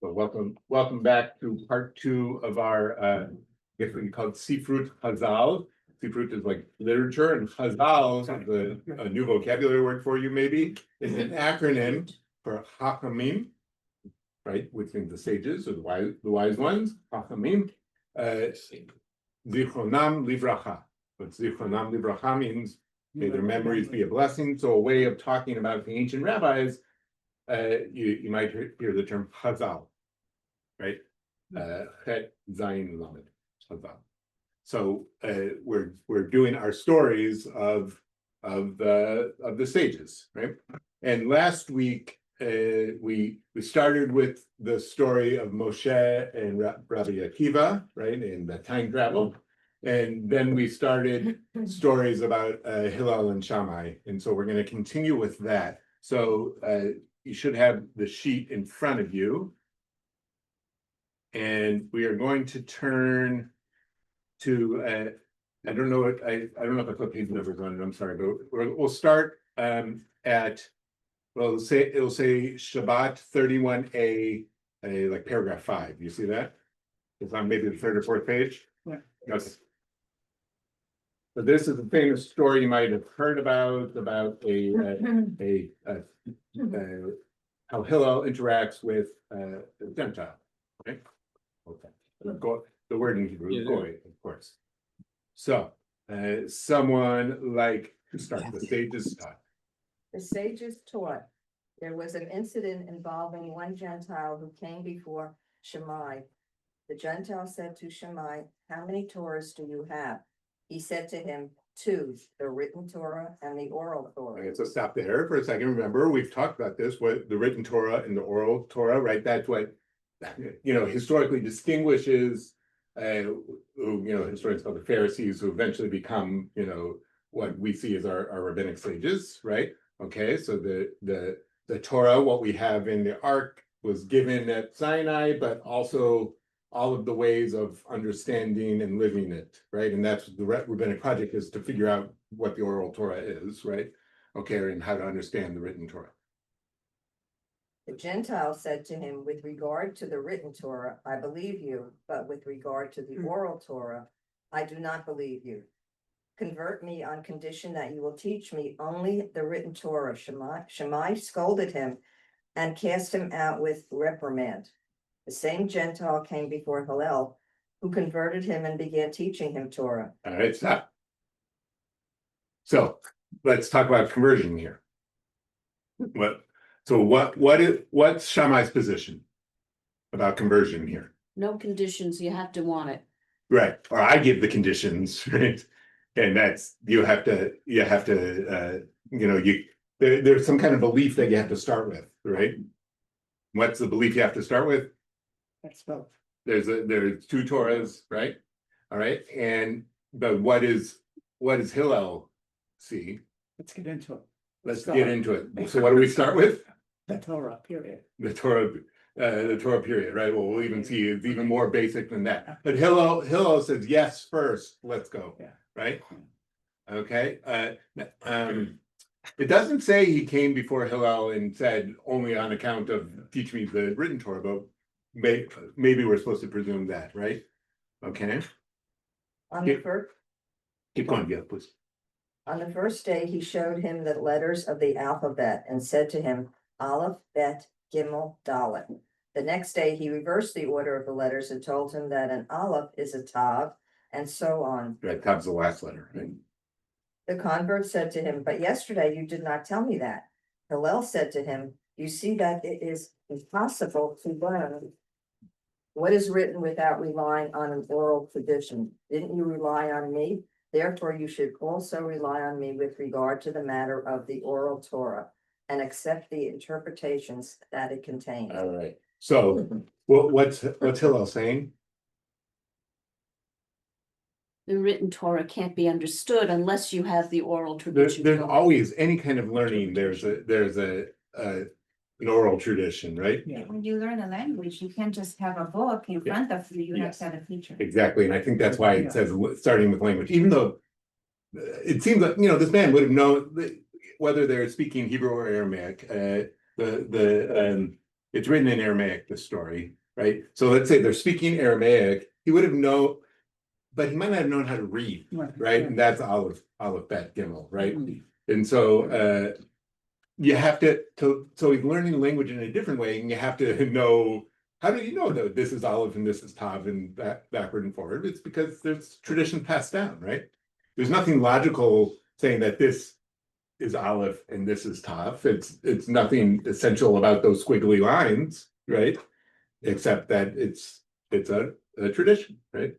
Welcome back to part two of our, I guess what you call Sifrut Chazal. Sifrut is like literature, and Chazal is a new vocabulary word for you, maybe. It's an acronym for Chachamim, right? Which means the sages or the wise ones. Chachamim, Zichronam Livracha. But Zichronam Livracha means may their memories be a blessing. So a way of talking about the ancient rabbis, you might hear the term Chazal, right? Chet Zayin Lamed Chazal. So we're doing our stories of the sages, right? And last week we started with the story of Moshe and Rabbi Akiva, right, in the time travel. And then we started stories about Hillel and Shammai. And so we're going to continue with that. So you should have the sheet in front of you. And we are going to turn to, I don't know if I put page numbers on it, I'm sorry, but we'll start at, well, it'll say Shabbat 31a, like paragraph 5. You see that? It's on maybe the third or fourth page. Yeah. Yes. So this is a famous story you might have heard about how Hillel interacts with the Gentile. Okay. Okay. The word in Hebrew is goy, of course. So someone like to start. The sages taught. The sages taught. There was an incident involving one Gentile who came before Shammai. The Gentile said to Shammai, "How many Torahs do you have?" He said to him, 2, the written Torah and the oral Torah. Okay, so stop there for a second. Remember, we've talked about this, what the written Torah and the oral Torah, right? That's what, historically distinguishes, historians call the Pharisees, who eventually become, what we see as our rabbinic sages, right? Okay, so the Torah, what we have in the Ark, was given at Sinai, but also all of the ways of understanding and living it, right? And that's the rabbinic project, is to figure out what the oral Torah is, right? Okay, and how to understand the written Torah. The Gentile said to him, "With regard to the written Torah, I believe you, but with regard to the oral Torah, I do not believe you. Convert me on condition that you will teach me only the written Torah." Shammai scolded him and cast him out with reprimand. The same Gentile came before Hillel, who converted him and began teaching him Torah. All right, stop. So let's talk about conversion here. What's Shammai's position about conversion here? No conditions, you have to want it. Right, or I give the conditions, right? And that's, there's some kind of belief that you have to start with, right? What's the belief you have to start with? That's both. There's 2 Torahs, right? All right, but what is Hillel see? Let's get into it. Let's get into it. So what do we start with? The Torah, period. The Torah period, right? Well, we'll even see it's even more basic than that. But Hillel says yes first. Let's go. Yeah. Right. Okay. It doesn't say he came before Hillel and said only on account of teach me the written Torah, but maybe we're supposed to presume that, right? Okay. Keep going, yeah, please. On the first day, he showed him the letters of the alphabet and said to him, Aleph, Bet, Gimel, Dalet. The next day, he reversed the order of the letters and told him that an Aleph is a Tav, and so on. Right, Tav's the last letter, right? The convert said to him, "But yesterday you did not tell me that." Hillel said to him, "You see that it is impossible to learn what is written without relying on an oral tradition. Didn't you rely on me? Therefore, you should also rely on me with regard to the matter of the oral Torah and accept the interpretations that it contains." All right. So what's Hillel saying? The written Torah can't be understood unless you have the oral tradition. There's always any kind of learning. There's an oral tradition, right? Yeah. When you learn a language, you can't just have a book in front of you, you have to have a teacher. Exactly. And I think that's why it says starting with language, even though it seems like, this man would have known whether they're speaking Hebrew or Aramaic. It's written in Aramaic, the story, right? So let's say they're speaking Aramaic, he would have known, but he might not have known how to read, right? And that's Aleph, Bet, Gimel, right? And so you have so he's learning the language in a different way, and you have to know, how do you know that this is Aleph and this is Tav and backward and forward? It's because there's tradition passed down, right? There's nothing logical saying that this is Aleph and this is Tav. It's nothing essential about those squiggly lines, right? Except that it's a tradition, right?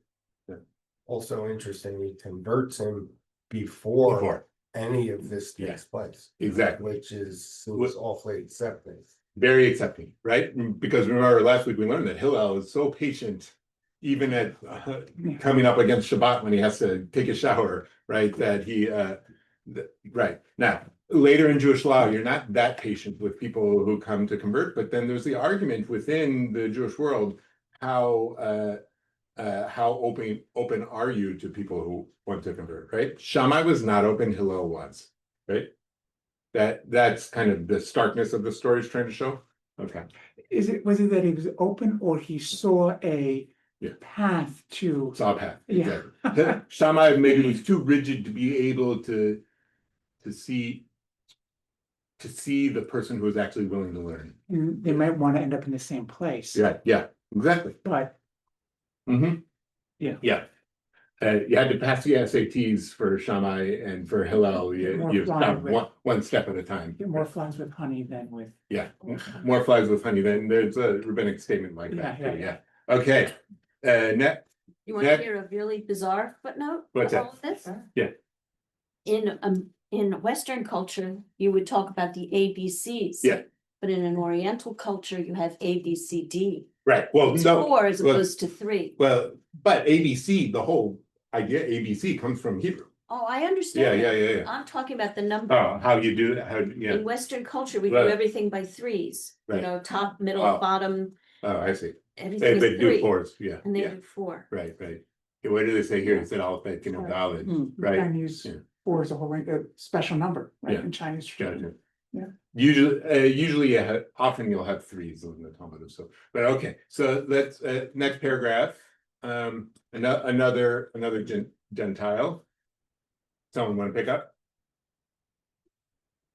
Also interestingly, converts him before Before. any of this takes place. Exactly. Which seems awfully accepting. Very accepting, right? Because remember last week we learned that Hillel is so patient, even at coming up against Shabbat when he has to take a shower, right? That he, right now, later in Jewish law, you're not that patient with people who come to convert, but then there's the argument within the Jewish world, how open are you to people who want to convert, right? Shammai was not open, Hillel was, right? That's kind of the starkness of the story is trying to show. Okay. Was it that he was open or he saw a Yeah. path to? Saw a path. Yeah. Exactly. Shammai maybe was too rigid to be able to see the person who is actually willing to learn. And they might want to end up in the same place. Yeah, exactly. But Mm-hmm. Yeah. Yeah. You had to pass the SATs for Shammai, and for Hillel, More you flying stop with- one step at a time. get more flies with honey than with. Yeah, more flies with honey. Then there's a rabbinic statement like that. Yeah, too, yeah. Okay. Next. You want That- to hear a really bizarre footnote? What's of that? all of this? Yeah. In Western culture, you would talk about the ABCs. Yeah. But in an Oriental culture, you have ABCD. Right. Well, It's no. 4 as well- opposed to 3. Well, but ABC, the whole idea ABC comes from Hebrew. Oh, I Yeah, understand. yeah, that. yeah, yeah. I'm talking about the number. Oh, how you do that? How, yeah. In Western culture, we do Right. everything by 3s. You Right. know, top, middle, Oh. bottom, Oh, I see. everything They is do 3. fours. Yeah. And they Yeah. do 4. Right. Okay, what do they say here? It said alphabet, you know, Right. valid. Hmm, Right. Chinese Yeah. 4 is a whole a special number, right, Yeah. in Chinese tradition. Gotcha. Yeah. Usually often you'll have 3s in the Talmud. So, but okay, so let's next paragraph. Another Gentile. Someone want to pick up?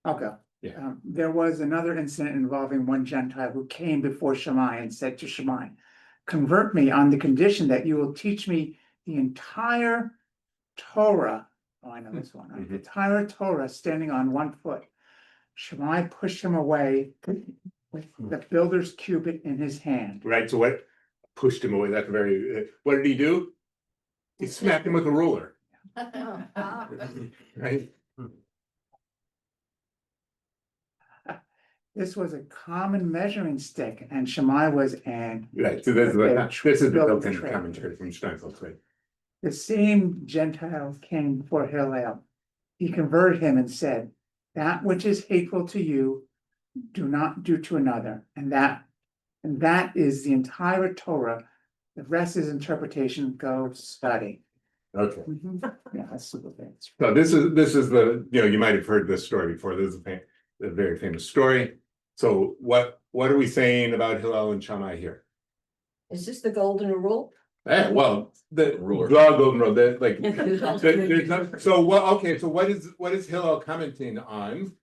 I'll go. Yeah. There was another incident involving one Gentile who came before Shammai and said to Shammai, "Convert me on the condition that you will teach me the entire Torah." Oh, I know this one, right? The entire Torah standing on one foot. Shammai pushed him away with the builder's cubit in his hand. Right. So what pushed him away? That's very. What did he do? He smacked him with a ruler. Right. This was a common measuring stick, and Shammai was an Right. So this is the built-in Trade. commentary from Steinfeld's way. The same Gentile came before Hillel. He converted him and said, "That which is hateful to you, do not do to another." And that is the entire Torah. The rest is interpretation. Go study. Okay. Yeah, that's super famous. So this is the, you might have heard this story before. This is a very famous story. So what are we saying about Hillel and Shammai here? Is this the golden rule? Well, the Ruler. golden rule, like, There's there's no, so what, okay, so what is Hillel commenting on?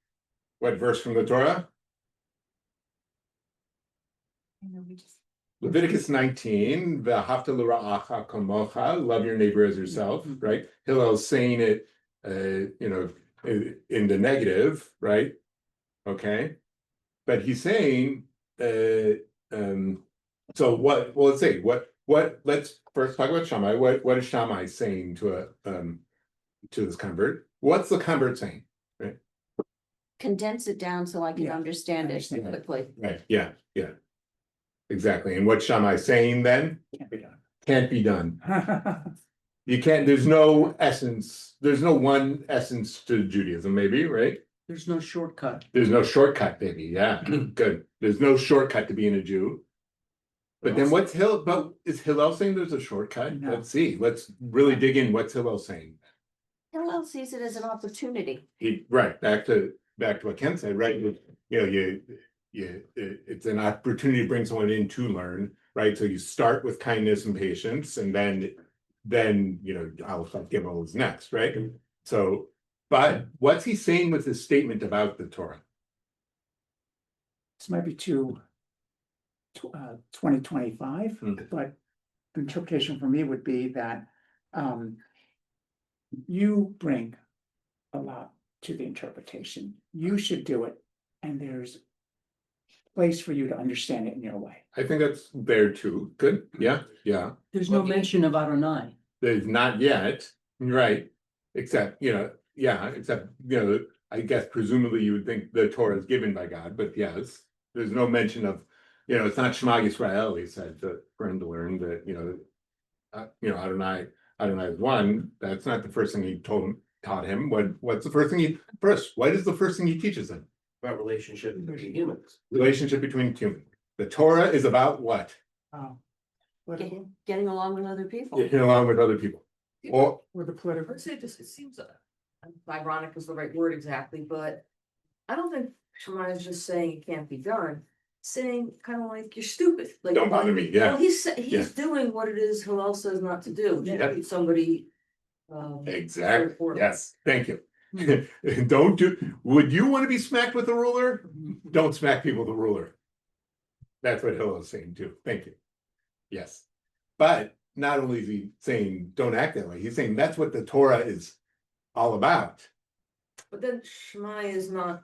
What verse from the Torah? Leviticus 19, v'ahavta l'ra'acha kamocha, love your neighbor as yourself, right? Hillel's saying it, in the negative, right? Okay, but he's saying, so what? Well, let's say let's first talk about Shammai. What is Shammai saying to this convert? What's the convert saying? Condense it down so I can Yeah, understand it understand. quickly. Right. Yeah. Exactly. And what's Shammai saying then? Can't be done. Can't be done. You can't, there's no essence, there's no one essence to Judaism, maybe, right? There's no shortcut. There's no shortcut, baby. Yeah, good. There's no shortcut to being a Jew. But then but is Hillel saying there's a shortcut? No. Let's see. Let's really dig in. What's Hillel saying? Hillel sees it as an opportunity. Right, back to what Ken said, right? it's an opportunity to bring someone in to learn, right? So you start with kindness and patience, and then I'll Gimel is next, right? So, but what's he saying with his statement about the Torah? This might be too 2025, but the interpretation for me would be that you bring a lot to the interpretation. You should do it, and there's place for you to understand it in your way. I think that's there too. Good. Yeah. There's no mention of Adonai. There's not yet, right? Except, except, I guess presumably you would think the Torah is given by God, but yes, there's no mention of, it's not Shema Yisrael, he said, for him to learn that, Adonai is one. That's not the first thing he taught him. What is the first thing he teaches him? About relationship between humans. Relationship between humans. The Torah is about what? Getting along with other people. Getting along with other people. Or With the political. Let's say this, it seems ironic is the right word exactly, but I don't think Shammai is just saying it can't be done. Saying kind of like you're stupid. Like don't bother me, yeah. Well, he's Yeah. doing what it is Hillel says not to do. Yeah. Treat somebody. Exactly, poorly. yes, thank you. Would you want to be smacked with a ruler? Don't smack people with a ruler. That's what Hillel is saying too, thank you. Yes, but not only is he saying don't act that way, he's saying that's what the Torah is all about. But then Shammai is not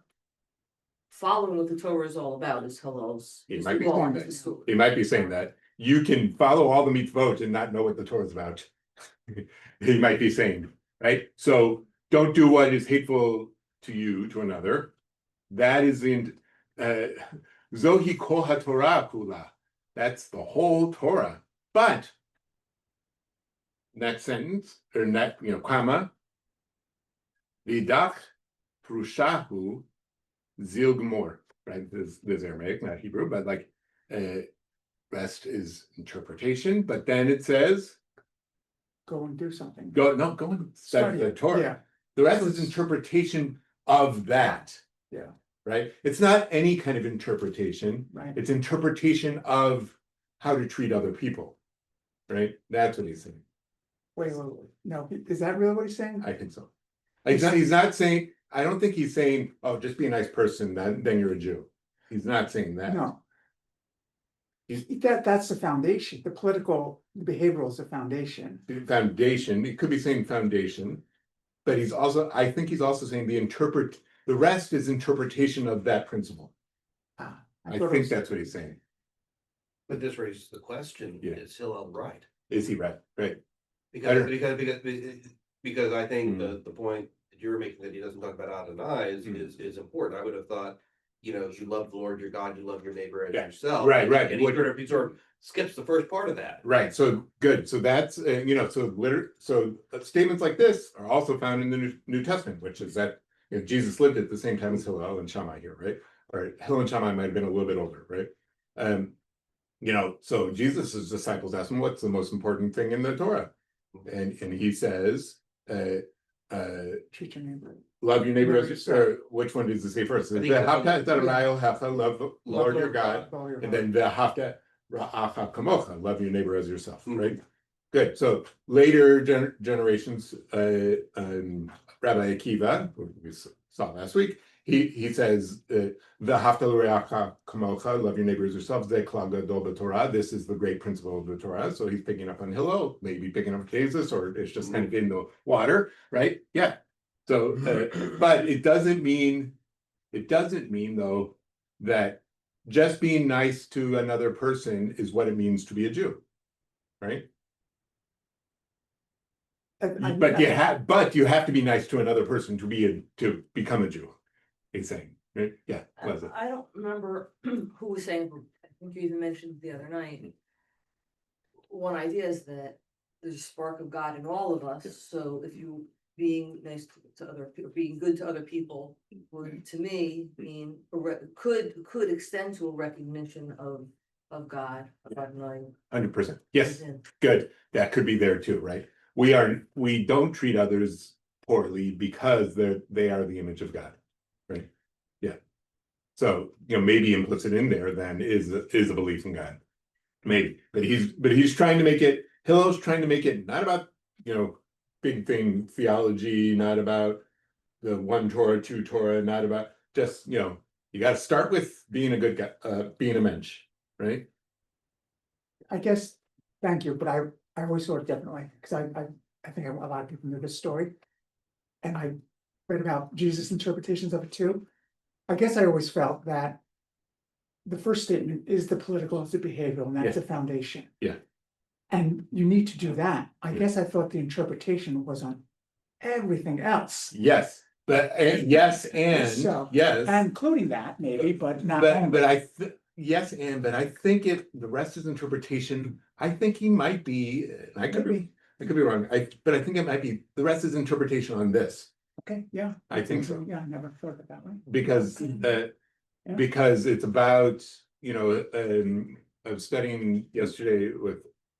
following what the Torah is all about. Is Hillel's. He is might the be law, saying is that. the story. He might be saying that you can follow all the mitzvot and not know what the Torah is about. He might be saying, right? So don't do what is hateful to you, to another. That is in Zohi kol haTorah kula. That's the whole Torah. But next sentence, or next, comma, vidach prushahu zil gmor. Right? There's Aramaic, not Hebrew, but like rest is interpretation. But then it says, Go and do something. go and study the Torah. Yeah, The rest is interpretation of that. Yeah. Right? It's not any kind of interpretation. right. It's interpretation of how to treat other people. Right? That's what he's saying. Wait, no, is that really what he's saying? I think so. He's not saying, I don't think he's saying, oh, just be a nice person, then you're a Jew. He's not saying that. No. That's the foundation, the behavioral is the foundation. The foundation, it could be saying foundation, but I think he's also saying the rest is interpretation of that principle. I thought it think was- that's what he's saying. But this raises the question, Yeah. is Hillel right? Is he right? Right. Because, don't- because I think Hmm. the point that you're making that he doesn't talk about Adonai is important. I would have thought, you love the Lord your God, you love your neighbor as Yeah. yourself. Right. And he sort of skips the first part of that. Right. So good. So that's so statements like this are also found in the New Testament, which is that Jesus lived at the same time as Hillel and Shammai here, right? Or Hillel and Shammai might have been a little bit older, right? So Jesus' disciples asked him, what's the most important thing in the Torah? And he says, Treat your neighbor. love your neighbor as yourself. Which one does it say first? I The think that's hafta what- Adonai, hafta, love the Lord your God. With all your And heart. then the hafta ra'acha kamocha, love your neighbor as yourself, Mhm. right? Good. So later generations, Rabbi Akiva, who we saw last week, he says, the hafta l'reacha kamocha, love your neighbor as yourself, ze klal gadol b'Torah. This is the great principle of the Torah. So he's picking up on Hillel, maybe picking up Jesus, or it's just kind of in the water, right? Yeah. So, but it doesn't mean though that just being nice to another person is what it means to be a Jew, right? But you have to be nice to another person to become a Jew. He's saying, right? Yeah. Was it? I don't remember who was saying, I think you even mentioned the other night. One idea is that there's a spark of God in all of us, so if you being nice to other people, being good to other people would, to me, mean could extend to a recognition of God, of Adonai. 100%. Yes. within. Good. That could be there too, right? We don't treat others poorly because they are the image of God, right? Yeah. So, maybe implicit in there then is a belief in God. Maybe, but he's trying to make it, Hillel's trying to make it not about, big thing theology, not about the one Torah, two Torah, not about just, you gotta start with being a good guy, being a mensch, right? I guess, thank you, but I always saw it differently, because I think a lot of people knew this story. And I read about Jesus' interpretations of it too. I guess I always felt that the first statement is the political, is the behavioral, and that's the foundation. Yeah. And you need to do that. I Yeah. guess I thought the interpretation was on everything else, Yes, but, yes, and, So, yes. including that maybe, but not But only. yes, but I think the rest is interpretation. I think he might be, I could be wrong. But I think it might be, the rest is interpretation on this. Okay, yeah. I think so. Yeah, I never thought of it that way. Because, Yeah. because it's about, I was studying yesterday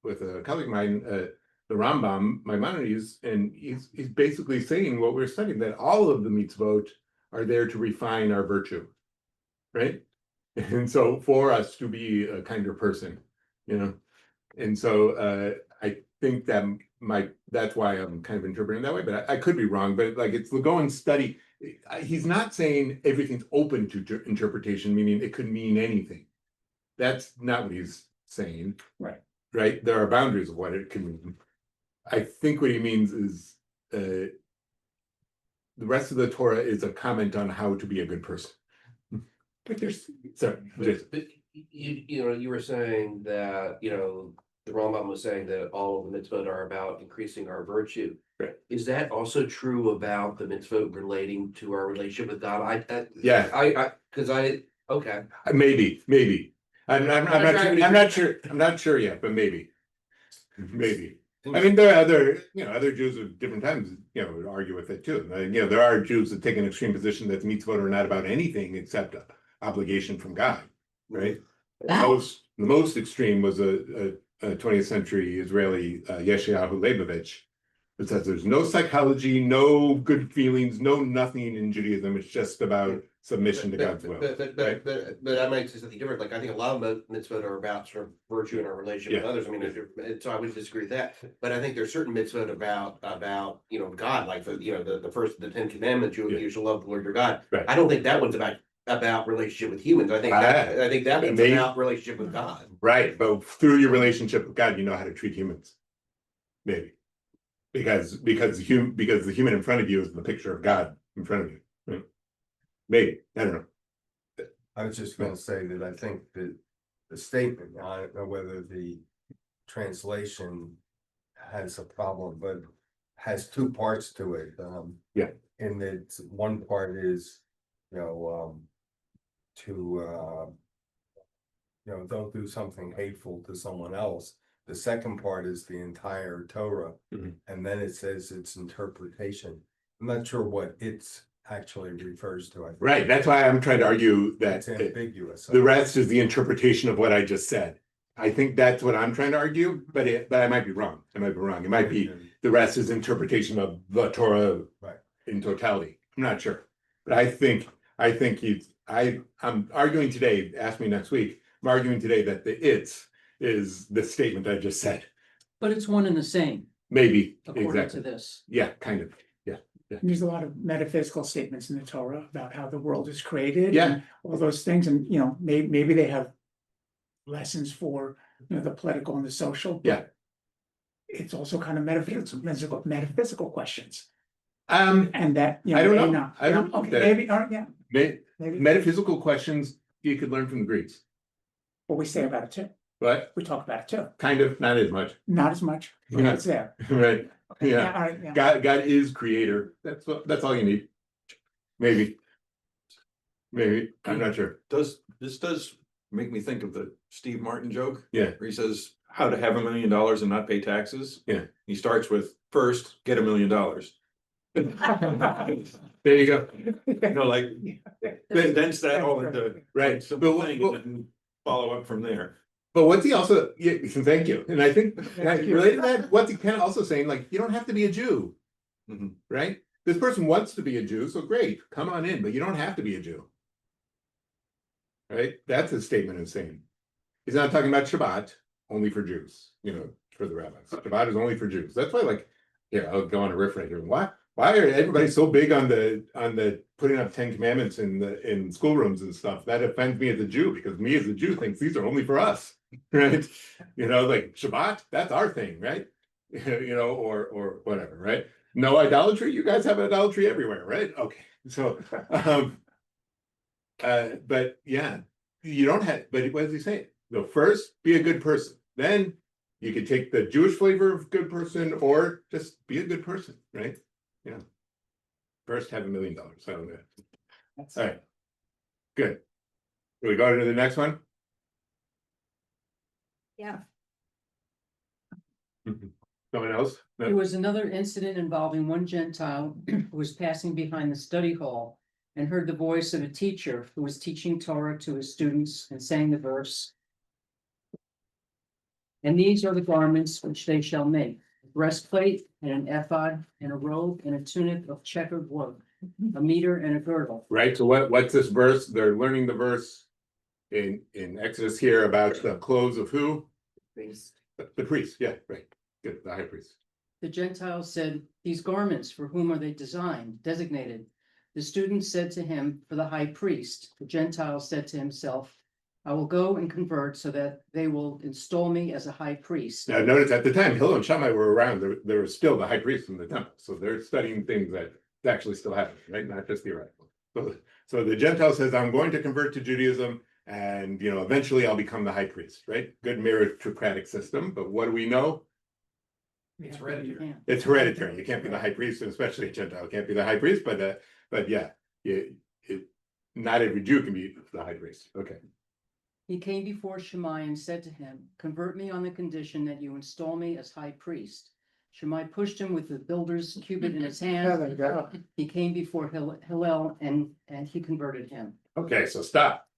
with a colleague of mine, the Rambam, Maimonides, and he's basically saying what we're studying, that all of the mitzvot are there to refine our virtue, right? And so for us to be a kinder person, and so I think that's why I'm kind of interpreting it that way, but I could be wrong, but like it's go and study. He's not saying everything's open to interpretation, meaning it could mean anything. That's not what he's saying. Right? There are boundaries of what it can mean. I think what he means is the rest of the Torah is a comment on how to be a good person. But there's, Sorry, just, But you were saying that, the Rambam was saying that all of the mitzvot are about increasing our virtue. Right. Is that also true about the mitzvot relating to our relationship with God? yeah, Okay. maybe. I'm not sure yet, but maybe. I mean, there are other Jews of different times, would argue with it too. There are Jews that take an extreme position that the mitzvot are not about anything except obligation from God, right? The most extreme was a 20th century Israeli Yeshayahu Leibovich, that says there's no psychology, no good feelings, no nothing in Judaism. It's just about submission to God's will. But I might say something different. Like I think a lot of mitzvot are about sort of virtue in our relationship with others. I mean, so I would disagree with that. But I think there's certain mitzvot about God, like the first, the 10 Commandments. You shall love the Lord your God. Right. I don't think that one's about relationship with humans. I think that one's about relationship with God. Right, but through your relationship with God, you know how to treat humans. Maybe. Because the human in front of you is the picture of God in front of you. Right? Maybe. I don't know. I was just gonna say that I think that the statement, I don't know whether the translation has a problem, but has two parts to it. Yeah. And that one part is, don't do something hateful to someone else. The second part is the entire Torah, and then it says its interpretation. I'm not sure what it's actually refers to. I think. Right, that's why I'm trying to argue that It's ambiguous. the rest is the interpretation of what I just said. I think that's what I'm trying to argue, but I might be wrong. It might be the rest is interpretation of the Torah in totality. I'm not sure, but I think I'm arguing today. Ask me next week. I'm arguing today that the is the statement I just said. But it's one and the same, Maybe according exactly. to this. Yeah, kind of. there's a lot of metaphysical statements in the Torah about how the world is created. Yeah. And all those things, and maybe they have lessons for the political and the social. But Yeah. it's also kind of metaphysical questions. And that I don't may know. not. I don't Okay, think that- maybe, all right, yeah, maybe. metaphysical questions you could learn from the Greeks, What we say about it too. but We talk about it too. kind of not as much. Not as much, but Yeah. it's there. Right. Okay, Yeah. all right, yeah. God is creator. That's all you need. Maybe. I'm not sure. This does make me think of the Steve Martin joke. Yeah. Where he says, how to have $1 million and not pay taxes. Yeah. He starts with, first, get $1 million. There you go. Like, condense that all into Right. one simple But- thing but- and then follow up from there. But what's he also, thank you. And I think Thank you. related to that, what's he kind of also saying, like, you don't have to be a Jew. Mhm. Right? This person wants to be a Jew, so great, come on in, but you don't have to be a Jew. right? That's a statement of saying. He's not talking about Shabbat, only for Jews, for the rabbis. Shabbat is only for Jews. That's why, like, I'll go on a riff right here. Why are everybody so big on the putting up 10 commandments in schoolrooms and stuff? That offends me as a Jew, because me as a Jew thinks these are only for us, right? Like Shabbat, that's our thing, right? Or whatever, right? No idolatry. You guys have idolatry everywhere, right? Okay, so but yeah, you don't have. But what does he say? No, first be a good person. Then you could take the Jewish flavor of good person, or just be a good person, right? First, have $1 million. So all right, good. Can we go to the next one? Yeah. Someone else? No? There was another incident involving one Gentile who was passing behind the study hall and heard the voice of a teacher who was teaching Torah to his students and saying the verse. And these are the garments which they shall make: a breastplate and an ephod and a robe and a tunic of checkered work, a mitre and a girdle. Right. So what's this verse? They're learning the verse in Exodus here about the clothes of who? Priest. The priest. Yeah, right. Good. The high priest. The Gentiles said, "These garments, for whom are they designed, designated?" The students said to him, "For the high priest." The Gentile said to himself, "I will go and convert so that they will install me as a high priest." Now, notice at the time, Hillel and Shammai were around. There was still the high priest in the temple. So they're studying things that actually still happen, right? Not just theoretical. So the Gentile says, "I'm going to convert to Judaism, and eventually I'll become the high priest," right? Good meritocratic system. But what do we know? It's hereditary. It's hereditary. You can't be the high priest, and especially a Gentile can't be the high priest. But yeah, not every Jew can be the high priest. Okay. He came before Shammai and said to him, "Convert me on the condition that you install me as high priest." Shammai pushed him with the builder's cubit in his There hand. you go. He came before Hillel and he converted him. Okay, so stop.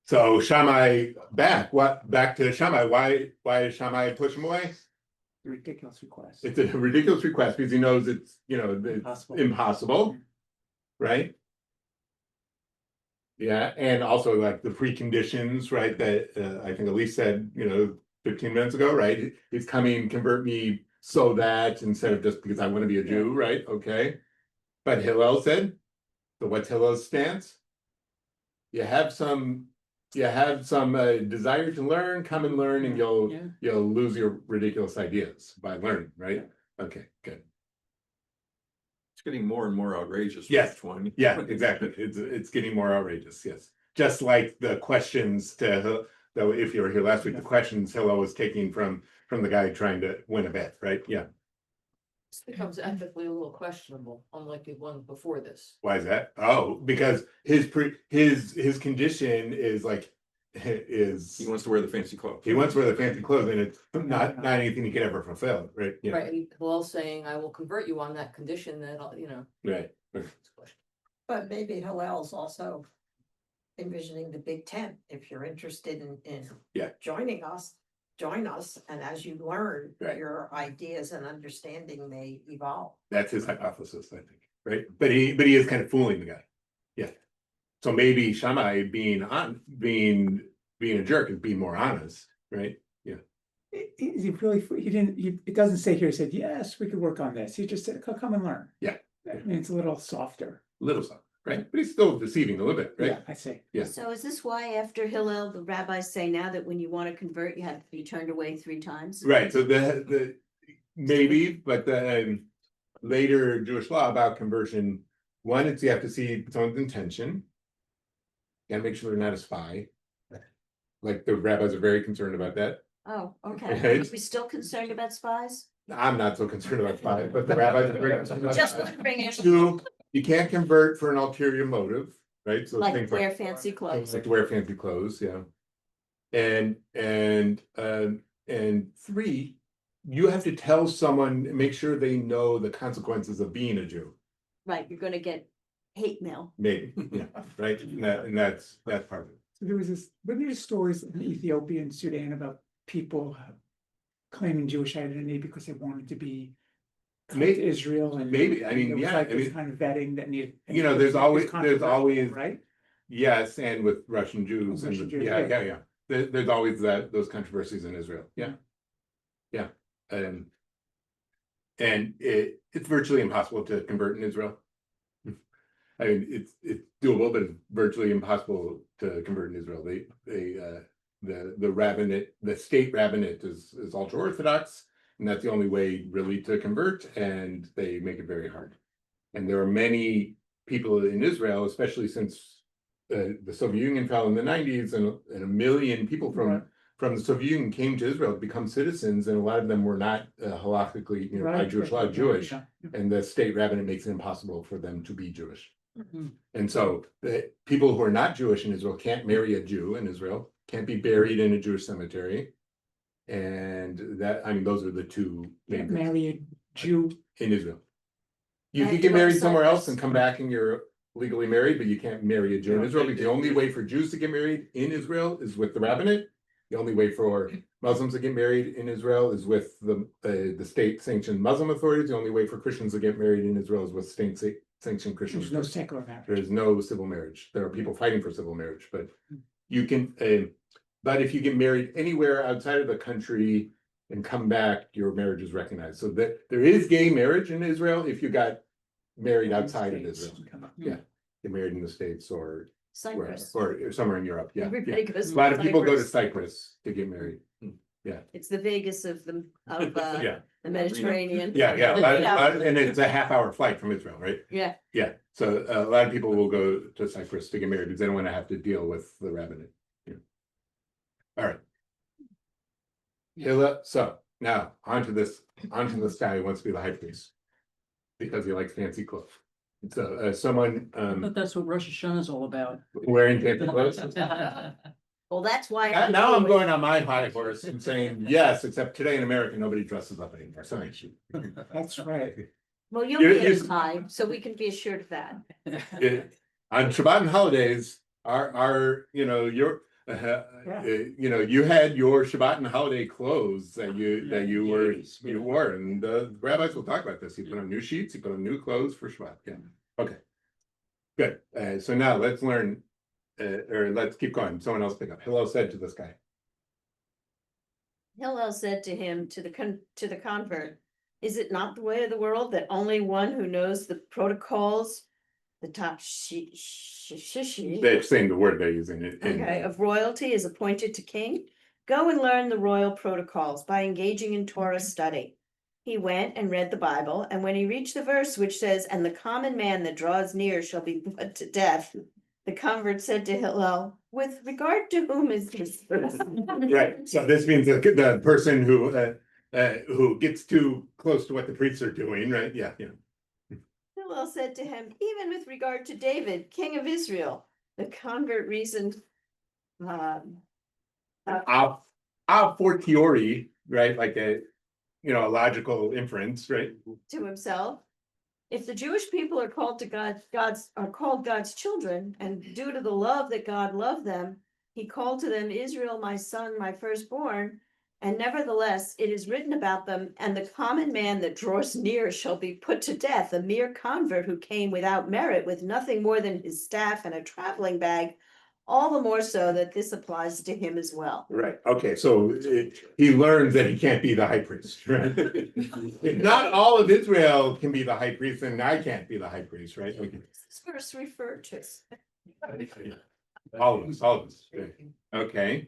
So Shammai back to Shammai. Why did Shammai push him away? Ridiculous request. It's a ridiculous request because he knows it's Impossible. impossible, right? Yeah, and also like the preconditions, right? That I think Elise said, 15 minutes ago, right? He's coming, convert me so that instead of just because I want to be a Jew, right? Okay. But Hillel said, so what's Hillel's stance? You have some desire to learn, come and learn, and you'll lose your ridiculous ideas by learning, right? Okay, good. It's getting more and more outrageous. Yes. Which one? Yeah, exactly. It's getting more outrageous. Yes, just like the questions though, if you were here last week, the questions Hillel was taking from the guy trying to win a bet, right? Yeah. This becomes ethically a little questionable, unlike the one before this. Why is that? Oh, because his condition is like He wants to wear the fancy clothes. he wants to wear the fancy clothes, and it's not anything he could ever fulfill, right? Yeah. Right, and Hillel saying, "I will convert you on that condition that I'll, Right. it's a question. But maybe Hillel's also envisioning the big tent. If you're interested in Yeah. joining us, join us, and as you learn, Right. your ideas and understanding may evolve. That's his hypothesis, I think, right? But he is kind of fooling the guy. Yeah. So maybe Shammai being a jerk is being more honest, right? Yeah. It doesn't say here, he said, yes, we could work on this. He just said, come and learn. Yeah. I mean, it's a little softer. Little something, right? But he's still deceiving a little bit, right? Yeah, I see. Yeah. So is this why after Hillel, the rabbis say now that when you want to convert, you have to be turned away 3 times? Right. So the maybe, but the later Jewish law about conversion, one, it's you have to see someone's intention. You gotta make sure they're not a spy. Like the rabbis are very concerned about that. Oh, okay. Right. Are we still concerned about spies? I'm not so concerned about spies, but the rabbis are very concerned about Just that. wondering if Two, you can't convert for an ulterior motive, right? So like things wear fancy clothes. like to wear fancy clothes, yeah. And 3, you have to tell someone, make sure they know the consequences of being a Jew. Right, you're gonna get hate mail. Maybe, yeah, right? And that's part of it. So were there stories in Ethiopia and Sudan about people claiming Jewish identity because they wanted to be Maybe- Israel and maybe, I mean, there was yeah, like I this mean, kind of vetting that needed. there's always- Right? yes, and with Russian Jews and, Russian Jews, yeah, yeah. yeah, yeah. There's always those controversies in Israel, yeah. Yeah, and it's virtually impossible to convert in Israel. I mean, it's doable, but it's virtually impossible to convert in Israel. The rabbinate, the state rabbinate is ultra orthodox, and that's the only way really to convert, and they make it very hard. And there are many people in Israel, especially since the Soviet Union fell in the 90s, and a million people from the Soviet Union came to Israel to become citizens, and a lot of them were not halakhically, by Right, Jewish right, law, right, Jewish, yeah. and the state rabbinate makes it impossible for them to be Jewish. Mhm. And so the people who are not Jewish in Israel can't marry a Jew in Israel, can't be buried in a Jewish cemetery. And that, I mean, those are the two main things Marry a Jew. in Israel. You I can have get to go to married somewhere else Cyprus. and come back and you're legally married, but you can't marry a Jew in Yeah. Israel. Because the only way for Jews to get married in Israel is with the rabbinate. The only way for Muslims to get married in Israel is with the state sanctioned Muslim authorities. The only way for Christians to get married in Israel is with state sanctioned Christian There's no authorities. secular marriage. There is no civil marriage. There are people fighting for civil marriage, but you can, but if you get married anywhere outside of the country and come back, your marriage is recognized. So that there is gay marriage in Israel if you got married outside of Israel. Yeah, get married in the States or Cyprus. or somewhere in Europe. Yeah, Everybody yeah. goes A lot of people go to Cyprus. Cyprus to get married. It's the Vegas of the Yeah, the Mediterranean. yeah, and it's a half-hour flight from Israel, right? Yeah. Yeah, so a lot of people will go to Cyprus to get married because they don't want to have to deal with the rabbinate. Yeah. All right. Hillel, so now onto this guy who wants to be the high priest because he likes fancy clothes. So someone I thought that's what Rosh Hashanah is all about. wearing fancy clothes. Well, that's why. Now I'm going on my high horse and saying yes, except today in America nobody dresses up anymore. Sorry. That's right. Well, you'll You- be you- in time, so we can be assured of that. On Shabbat and holidays, our your you had your Shabbat and holiday clothes that you wore, and the rabbis will talk about this. You put on new sheets, you put on new clothes for Shabbat. Yeah, okay, good. So now let's learn, or let's keep going. Someone else pick up. Hillel said to this guy. Hillel said to him, to the convert, is it not the way of the world that only one who knows the protocols, the top shishi, They're saying the word they're using it. okay, of royalty is appointed to king? Go and learn the royal protocols by engaging in Torah study. He went and read the Bible, and when he reached the verse which says, and the common man that draws near shall be put to death, the convert said to Hillel, with regard to whom is this verse? Right, so this means the person who gets too close to what the priests are doing, right? Yeah. Hillel said to him, even with regard to David, king of Israel. The convert reasoned, A fortiori, right? Like a logical inference, right? to himself, if the Jewish people are called to God's children, and due to the love that God loved them, he called to them Israel, my son, my firstborn. And nevertheless, it is written about them, and the common man that draws near shall be put to death, a mere convert who came without merit, with nothing more than his staff and a traveling bag, all the more so that this applies to him as well. Right, okay, so he learns that he can't be the high priest, right? Not all of Israel can be the high priest, and I can't be the high priest, right? Okay. This verse referred to. All of us, okay.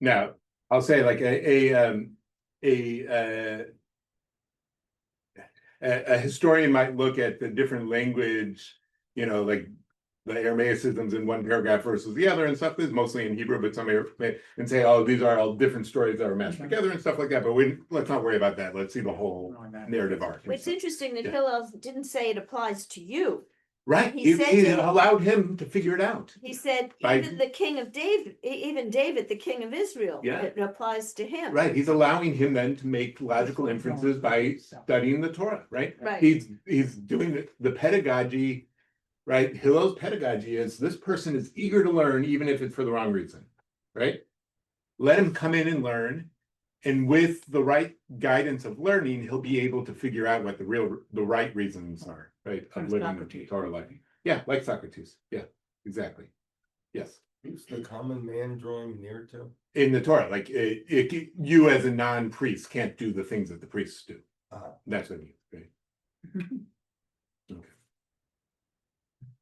Now, I'll say like a historian might look at the different language, like the Aramaicisms in one paragraph versus the other and stuff is mostly in Hebrew, but some and say, oh, these are all different stories that are mashed together and stuff like that. But let's not worry about that. Let's see the whole narrative arc. It's interesting that Yeah. Hillel didn't say it applies to you. Right, He said he to- allowed him to figure it out. He said, By- even the king of David, even David, the king of Israel, Yeah. it applies to him. Right, he's allowing him then to make logical inferences by studying the Torah, right? Right. He's doing the pedagogy, right? Hillel's pedagogy is this person is eager to learn, even if it's for the wrong reason, right? Let him come in and learn, and with the right guidance of learning, he'll be able to figure out what the right reasons are, right? Of Like living the Socrates. Torah life. Yeah, like Socrates. Yeah, exactly. Yes. Who's the common man drawing near to? In the Torah, like you as a non-priest can't do the things that the priests do. That's what I mean, right?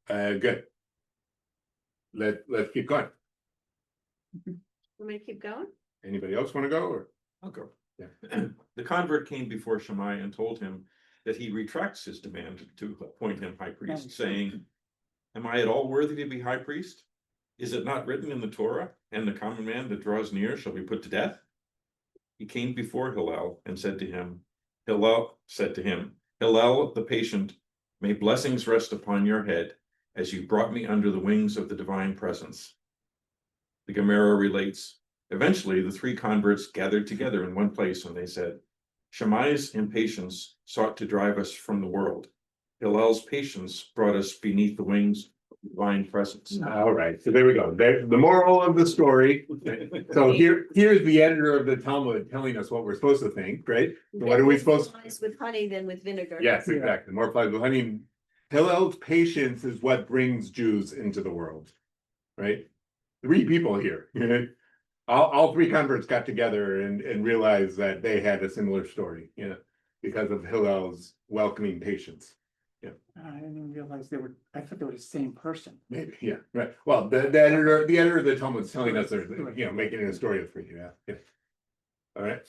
Okay. Good. Let's keep going. Want me to keep going? Anybody else want to go or? I'll go. Yeah. The convert came before Shammai and told him that he retracts his demand to appoint him high priest, saying, "Am I at all worthy to be high priest? Is it not written in the Torah, and the common man that draws near shall be put to death?" He came before Hillel and said to him, Hillel the patient, may blessings rest upon your head, as you brought me under the wings of the divine presence. The Gemara relates, eventually the three converts gathered together in one place, and they said, Shammai's impatience sought to drive us from the world. Hillel's patience brought us beneath the wings of divine presence. All right, so there we go. The moral of the story. So here's the editor of the Talmud telling us what we're supposed to think, right? What are we supposed to? Flies with honey than with vinegar. Yes, exactly. More flies with honey. Hillel's patience is what brings Jews into the world, right? Three people here. All three converts got together and realized that they had a similar story, because of Hillel's welcoming patience. I didn't even realize I thought they were the same person. Maybe, yeah, right. Well, the editor of the Talmud is telling us they're, making it a story of three, yeah. All right.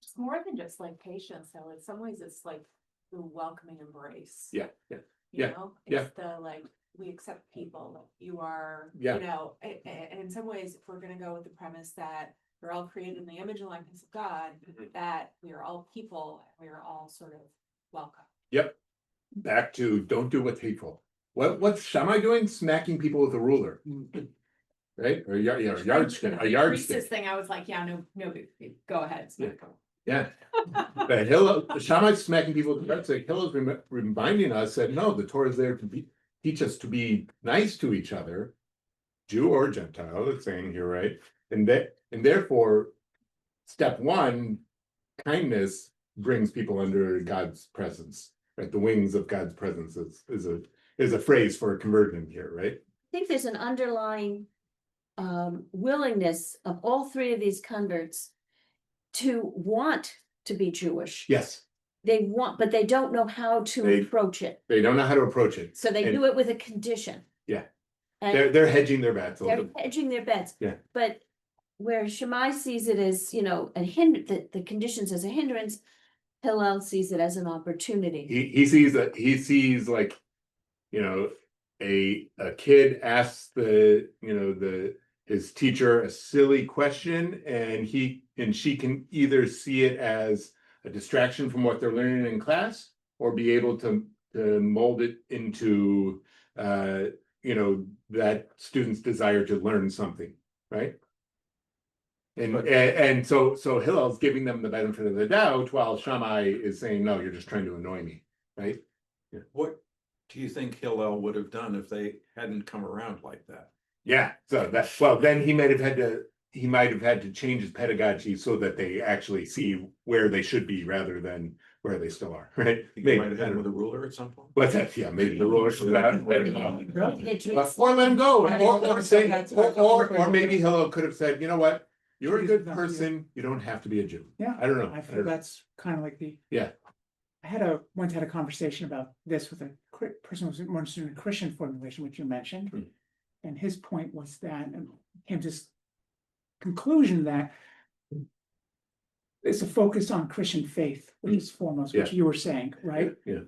It's more than just like patience, though. In some ways, it's like the welcoming embrace. Yeah. You Yeah, know, yeah. it's the like, we accept people, like you are, Yeah. you know, and in some ways, if we're gonna go with the premise that we're all created in the image and likeness of God, that we are all people, and we are all sort of welcome. Yep. Back to don't do what's hateful. What's Shammai doing? Smacking people with a ruler. Right? Or yardstick. A yardstick. Thing, I was like, yeah, no, go ahead. Yeah. But Shammai's smacking people with the yardstick. Hillel's reminding us that no, the Torah is there to teach us to be nice to each other, Jew or Gentile, it's saying here, right? And therefore, step one, kindness brings people under God's presence, right? The wings of God's presence is a phrase for conversion here, right? I think there's an underlying willingness of all three of these converts to want to be Jewish. Yes. They want, but they don't know how to approach it. They don't know how to approach it. So they do it with a condition. Yeah. And They're hedging their bets. they're hedging their bets. Yeah. But where Shammai sees it as, the conditions as a hindrance, Hillel sees it as an opportunity. He sees like, a kid asks his teacher a silly question, and she can either see it as a distraction from what they're learning in class, or be able to mold it into that student's desire to learn something, right? And so Hillel's giving them the benefit of the doubt, while Shammai is saying, no, you're just trying to annoy me, right? What do you think Hillel would have done if they hadn't come around like that? Yeah, so then he might have had to change his pedagogy so that they actually see where they should be rather than where they still are, right? He might have had him with a ruler at some point. What's that? Yeah, maybe the ruler should have or let him go, or maybe Hillel could have said, you know what? You're a good person. You don't have to be a Jew. Yeah. I don't know. I feel that's kind of like Yeah. I once had a conversation about this with a person who was more interested in the Christian formulation, which you mentioned. And his point was that, and came to this conclusion that it's a focus on Christian faith, which is foremost, which you were saying, right? Yeah.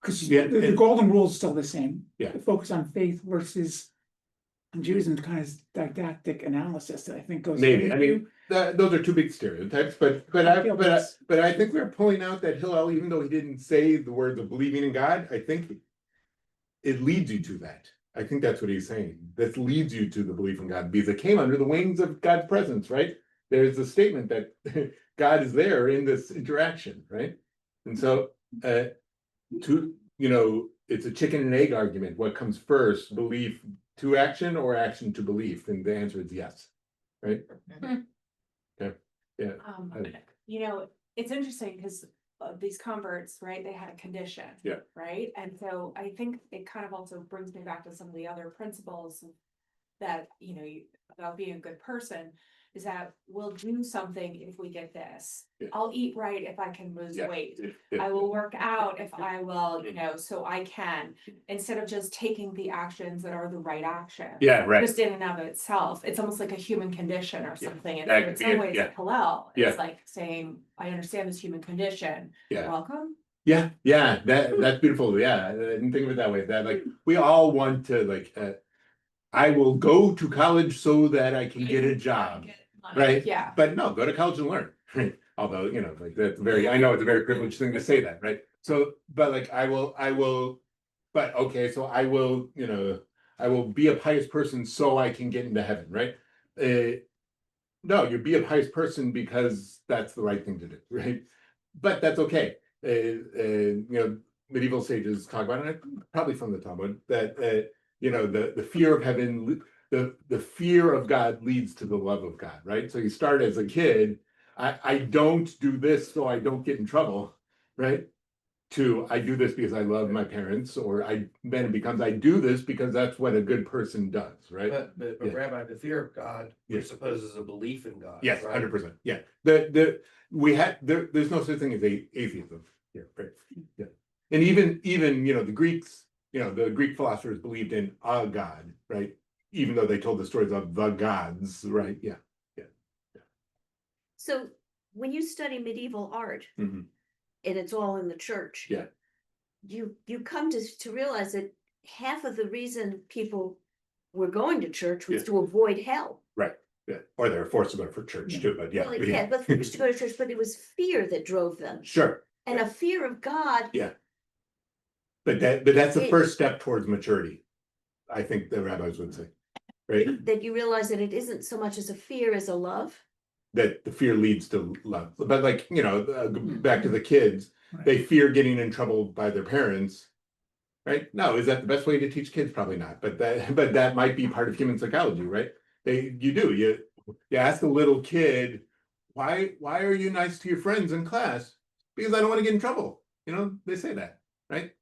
Because the golden rule is still the same. Yeah. The focus on faith versus Judaism kind of didactic analysis that I think goes. Maybe. I mean, those are two big stereotypes, but I think we're pulling out that Hillel, even though he didn't say the words of believing in God, I think it leads you to that. I think that's what he's saying. This leads you to the belief in God, because it came under the wings of God's presence, right? There's a statement that God is there in this interaction, right? And so, it's a chicken and egg argument. What comes first, belief to action or action to belief? And the answer is yes, right? Okay, yeah, You know, it's interesting because these converts, right, they had a condition. Yeah. Right, and so I think it kind of also brings me back to some of the other principles that, about being a good person, is that we'll do something if we get this. Yeah. I'll eat right if I can lose Yeah. weight. yeah, I will work out if I will, so I can, instead of just taking the actions that are the right action. yeah, right, Just in and of itself, it's almost like a human condition or something, and that so in could be some it, ways, yeah. like Hillel, Yeah. it's like saying, I understand this human condition, Yeah. welcome. yeah, that's beautiful, yeah, I didn't think of it that way, that like, we all want to like, I will go to college so that I can get a job, right? Yeah. But no, go to college and learn, right? Although, like that's very, I know it's a very privileged thing to say that, right? So, but like, I will, but okay, so I will, I will be a pious person so I can get into heaven, right? No, you be a pious person because that's the right thing to do, right? But that's okay. Medieval sages talk about it, probably from the Talmud, that the fear of heaven, the fear of God leads to the love of God, right? So you start as a kid, I don't do this so I don't get in trouble, right? To I do this because I love my parents, or then it becomes I do this because that's what a good person does, right? But Yeah. Rabbi, the fear of God Yeah. presupposes a belief in God. Yes, right? 100%. Yeah. There's no such thing as atheism here, right? Yeah. And even the Greeks, the Greek philosophers believed in a God, right? Even though they told the stories of the gods, right? Yeah. So when you study medieval art, Mhm. and it's all in the church. Yeah. You come to realize that half of the reason people were going to church was Yeah. to avoid hell. Right. Yeah. Or they're forced to go for church too, but yeah. Well, yeah, but forced to go to church, but it was fear that drove them. Sure. And a fear of God. Yeah. But that's the It- first step towards maturity, I think the rabbis would say, right? That you realize that it isn't so much as a fear as a love. That the fear leads to love. But like, back to the kids, they fear getting in trouble by their parents, right? No, is that the best way to teach kids? Probably not, but that might be part of human psychology, right? You ask a little kid, why are you nice to your friends in class? Because I don't want to get in trouble. They say that, right?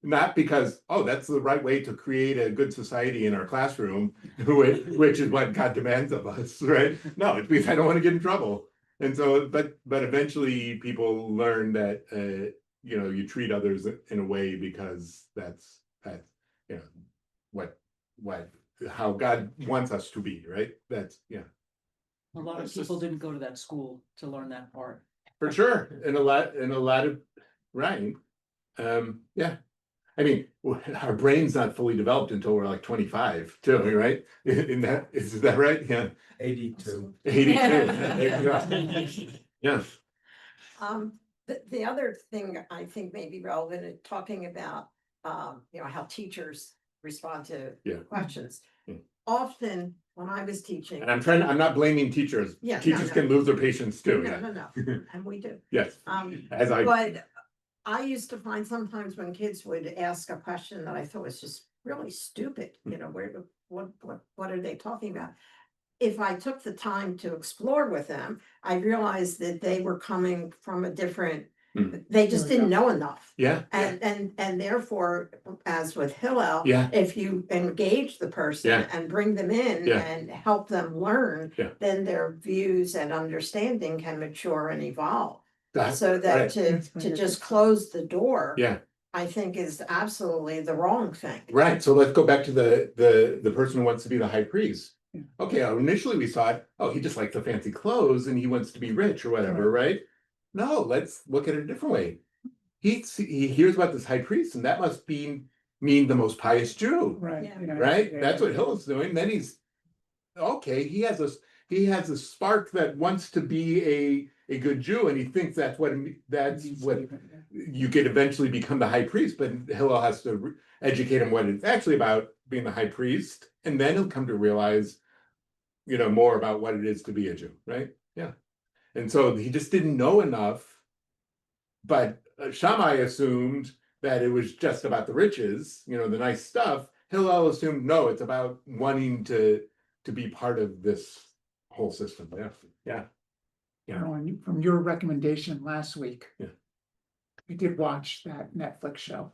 Not because, oh, that's the right way to create a good society in our classroom, which is what God demands of us, right? No, it's because I don't want to get in trouble. And so, but eventually people learn that, you treat others in a way because that's how God wants us to be, right? That's, yeah. A lot of people didn't go to that school to learn that part. For sure, and a lot of, right. Yeah. I mean, our brain's not fully developed until we're like 25 too, right? Is that right? Yeah. 82. 82. Yeah. The other thing I think may be relevant in talking about, how teachers respond to Yeah. questions. Yeah. Often when I was teaching. And I'm not blaming teachers. Yeah, no, Teachers no. can lose their patience too. No, and we do. Yes. As But I used to find sometimes when kids would ask a question that I thought was just really stupid, what are they talking about? If I took the time to explore with them, I realized that they were coming from a different, they just didn't know enough. Yeah. And therefore, as with Hillel, Yeah. if you engage the person Yeah. and bring them in Yeah. and help them learn, Yeah. then their views and understanding can mature and evolve. That's So that right. to just close the door, Yeah. I think is absolutely the wrong thing. Right. So let's go back to the person who wants to be the high priest. Okay, initially we thought, oh, he just likes the fancy clothes and he wants to be rich or whatever, right? No, let's look at it a different way. He hears about this high priest, and that must mean the most pious Jew, Right. Yeah. right? That's what Hillel's doing. Then he's okay. He has a spark that wants to be a good Jew, and he thinks that's what you could eventually become the high priest. But Hillel has to educate him what it's actually about being the high priest, and then he'll come to realize, more about what it is to be a Jew, right? Yeah. And so he just didn't know enough. But Shammai assumed that it was just about the riches, the nice stuff. Hillel assumed, no, it's about wanting to to be part of this whole system. Yeah. Yeah. From your recommendation last week. Yeah. I did watch that Netflix show.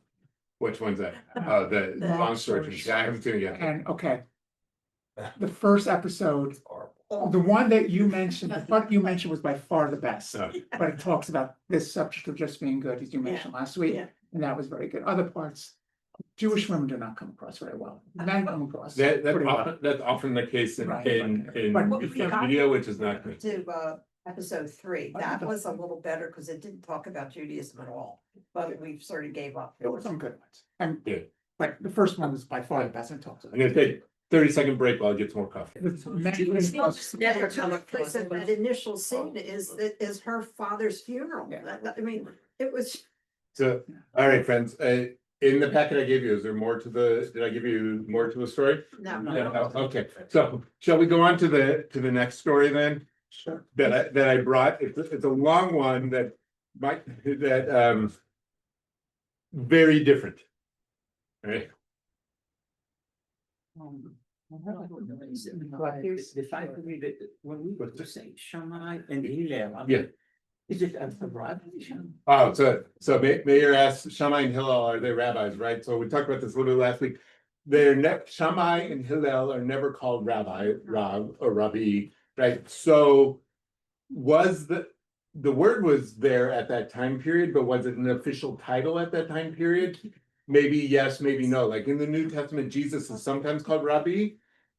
Which one's that? The The- long story. Yeah, I haven't seen it yet. And okay. The first episode, Oh, the one that you mentioned, the part you mentioned was by far the best. So, But it talks about this subject of just being good, as you mentioned last week, yeah. and that was very good. Other parts, Jewish women do not come across very well. Men come across that's pretty well. often the case in Right. in But What we got- media, which is not good. To episode 3, that was a little better because it didn't talk about Judaism at all, but we sort of gave up. There were some good ones. And, Yeah. but the first one was by far the best. I talked to I'm gonna take 30-second break while I get some more coffee. Never come across it. That initial scene is her father's funeral. Yeah. I mean, it was. So, all right, friends, in the packet I gave you, is there more to did I give you more to the story? No. No, okay, so shall we go on to the next story then? Sure. That I brought, it's a long one that very different. All right, The fact to me that when we were to say Shammai and Hillel, I Yeah. mean, is it a revelation? oh, so Mayor asked, Shammai and Hillel, are they rabbis, right? So we talked about this a little last week. Shammai and Hillel are never called Rav or Rabbi, right? So was the word was there at that time period, but was it an official title at that time period? Maybe yes, maybe no. Like in the New Testament, Jesus is sometimes called Rabbi.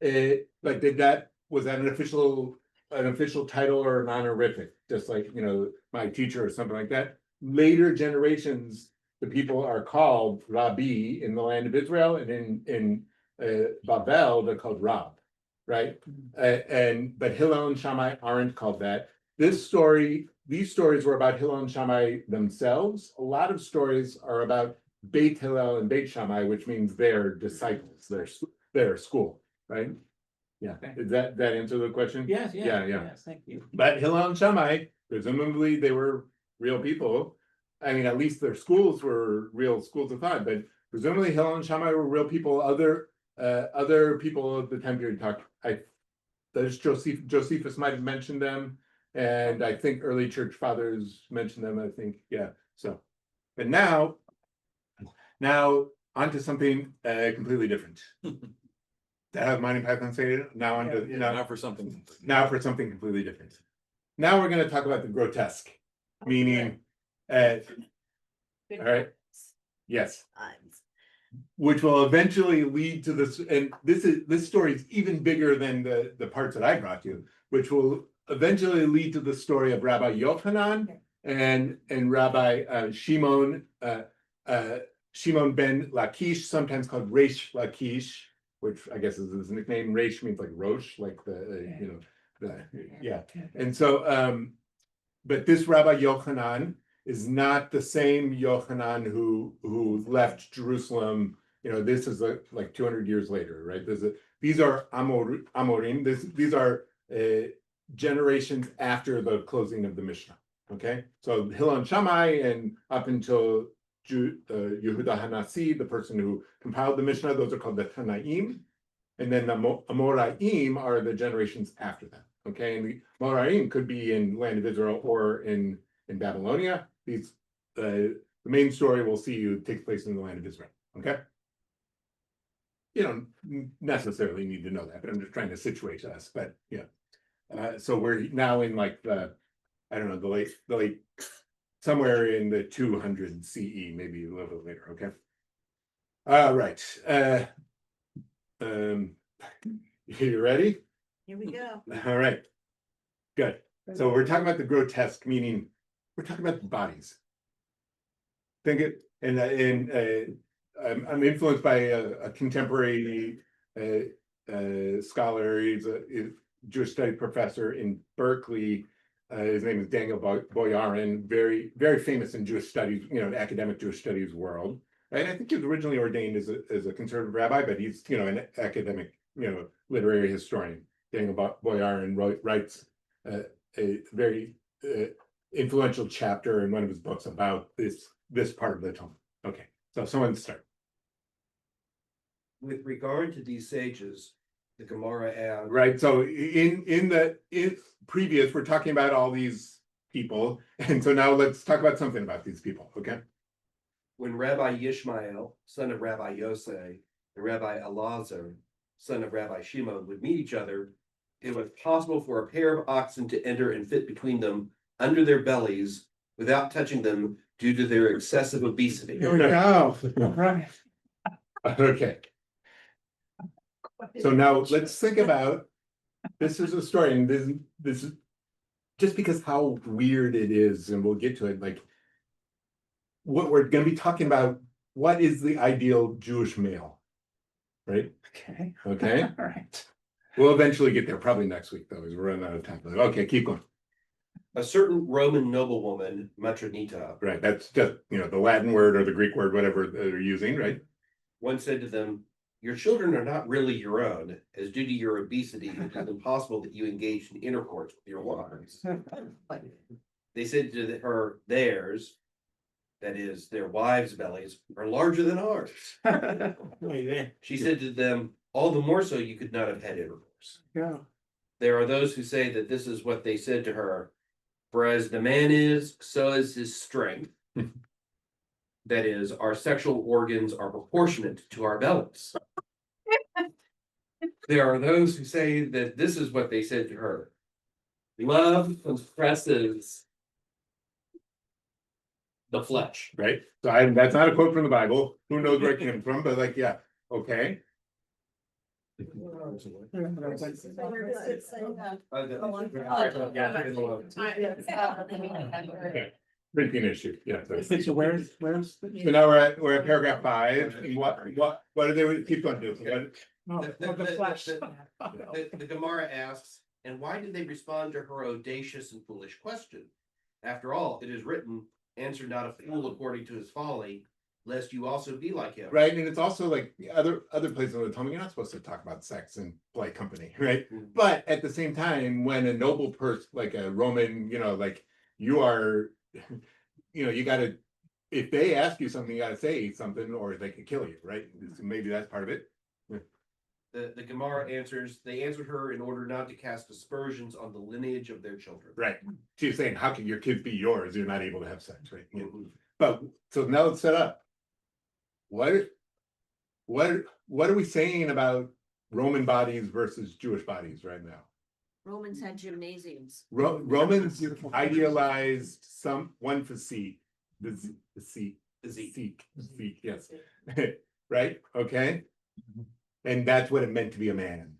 Was that an official title or an honorific? Just like, my teacher or something like that. Later generations, the people are called Rabbi in the land of Israel, and in Babel, they're called Rab, right? But Hillel and Shammai aren't called that. These stories were about Hillel and Shammai themselves. A lot of stories are about Beit Hillel and Beit Shammai, which means their disciples, their school, right? Yeah, did that answer the question? Yes, Yeah. yes, thank you. But Hillel and Shammai, presumably they were real people. I mean, at least their schools were real schools of thought, but presumably Hillel and Shammai were real people. Other people of the time period there's Josephus might have mentioned them, and I think early church fathers mentioned them, I think, yeah. So, but now onto something completely different. That have Mining Python say it? Now Now for something. now for something completely different. Now we're going to talk about the grotesque, meaning, all right, yes, which will eventually lead to this, and this story is even bigger than the parts that I brought you, which will eventually lead to the story of Rabbi Yochanan and Rabbi Shimon ben Lakish, sometimes called Reish Lakish, which I guess is his nickname. Reish means like Rosh, like yeah. And so, but this Rabbi Yochanan is not the same Yochanan who left Jerusalem. This is like 200 years later, right? These are Amorim. These are generations after the closing of the Mishnah. Okay, so Hillel and Shammai, and up until Yehuda Hanasi, the person who compiled the Mishnah, those are called the Tanaim, and then the Amoraim are the generations after that. Okay, and the Amoraim could be in land of Israel or in Babylonia. The main story we'll see takes place in the land of Israel. Okay, you don't necessarily need to know that, but I'm just trying to situate us. But yeah, so we're now in like the late somewhere in the 200 CE, maybe a little bit later. Okay. All right. You ready? Here we go. All right. Good. So we're talking about the grotesque, meaning we're talking about the bodies. Think it, and I'm influenced by a contemporary scholar. He's a Jewish studies professor in Berkeley. His name is Daniel Boyarin, very, very famous in Jewish studies, academic Jewish studies world. And I think he was originally ordained as a conservative rabbi, but he's, an academic, literary historian. Daniel Boyarin writes a very influential chapter in one of his books about this part of the Talmud. Okay, so someone start. With regard to these sages, The Gemara and. right? So in previous, we're talking about all these people, and so now let's talk about something about these people, okay? When Rabbi Yishmael, son of Rabbi Yosei, and Rabbi Elazar, son of Rabbi Shimon, would meet each other, it was possible for a pair of oxen to enter and fit between them under their bellies without touching them due to their excessive obesity. Here we go, right. Okay, so now let's think about, this is a story, and this is just because how weird it is, and we'll get to it, like what we're gonna be talking about, what is the ideal Jewish male? Right? Okay. Okay, All right. we'll eventually get there, probably next week though, as we're running out of time. Okay, keep going. A certain Roman noblewoman, Matronita, Right, that's just, the Latin word or the Greek word, whatever they're using, right? once said to them, "Your children are not really your own, as due to your obesity, it is impossible that you engage in intercourse with your wives." They said to her, "Theirs, that is, their wives' bellies, are larger than ours." She said to them, "All the more so you could not have had intercourse." Yeah. There are those who say that this is what they said to her, for as the man is, so is his strength. That is, our sexual organs are proportionate to our bellies. There are those who say that this is what they said to her. Love compresses the flesh. Right, so that's not a quote from the Bible, who knows where it came from, but like, yeah, okay. Okay. Printing issue, yeah. So where's? So now we're at paragraph 5, and what do they keep going to do? Oh, the flesh. The Gemara asks, and why did they respond to her audacious and foolish question? After all, it is written, answer not a fool according to his folly, lest you also be like him. Right, and it's also like other places in the Talmud, you're not supposed to talk about sex in polite company, right? But at the same time, when a noble person, like a Roman, like you are, you gotta, if they ask you something, you gotta say something, or they could kill you, right? So maybe that's part of it. The Gemara answers, they answered her in order not to cast aspersions on the lineage of their children. Right. She's saying, how can your kids be yours? You're not able to have sex, right? But so now let's set up. What are we saying about Roman bodies versus Jewish bodies right now? Romans had gymnasiums. Romans idealized one physique, yes, right? Okay, and that's what it meant to be a man,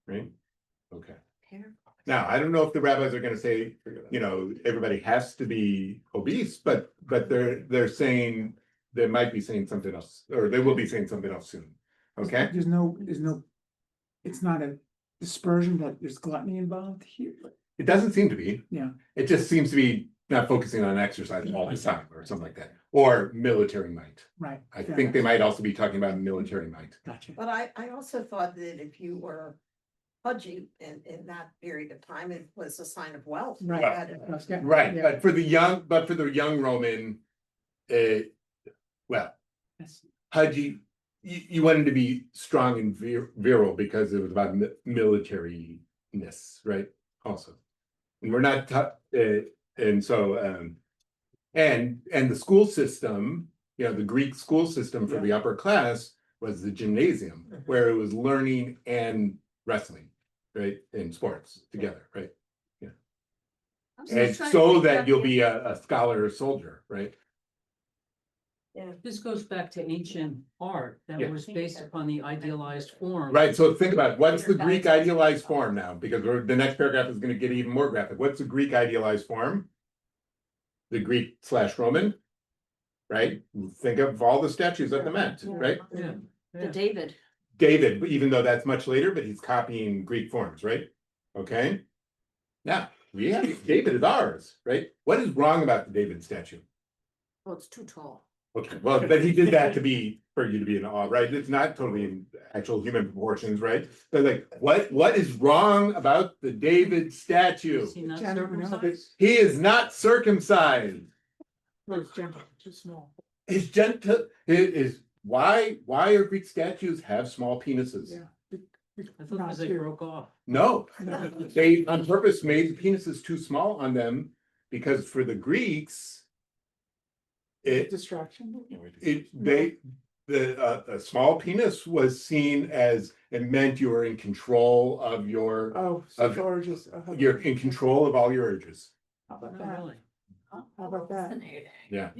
right? Okay. Now, I don't know if the rabbis are going to say, everybody has to be obese, but they're saying they might be saying something else, or they will be saying something else soon. Okay. There's no, it's not a dispersion, but there's gluttony involved here. It doesn't seem to be. Yeah. It just seems to be not focusing on exercise all the time, or something like that, or military might. Right. I think they might also be talking about military might. Gotcha. But I also thought that if you were pudgy in that period of time, it was a sign of wealth. You Right. had a- Right, Yeah. but for the young Roman, well, Yes. Haji, you wanted to be strong and virile because it was about militariness, right? Also, and we're not, and so, and the school system, the Greek school system for the upper class was the gymnasium, where it was learning and wrestling, right, and sports together, right? I'm And just trying to so think that of- you'll be a scholar or soldier, right? This goes back to ancient art that Yeah. was based upon the idealized form. Right, so think about it. What's the Greek idealized form now? Because the next paragraph is gonna get even more graphic. What's the Greek idealized form? The Greek/Roman, right? Think of all the statues of the Met, right? Yeah. The David. David, even though that's much later, but he's copying Greek forms, right? Okay? Now, David is ours, right? What is wrong about the David statue? Well, it's too tall. Okay, well, but he did that for you to be in awe, right? It's not totally in actual human proportions, right? But like, what is wrong about the David statue? Is he not circumcised? He is not circumcised. Too small. His Gentile, why are Greek statues have small penises? Yeah. I thought because they broke off. No, they on purpose made the penises too small on them because for the Greeks, Distraction. a small penis was seen as, it meant you were in control of your, Oh, Of- so urges. you're in control of all your urges. How about Oh, that? really? How about that? Yeah.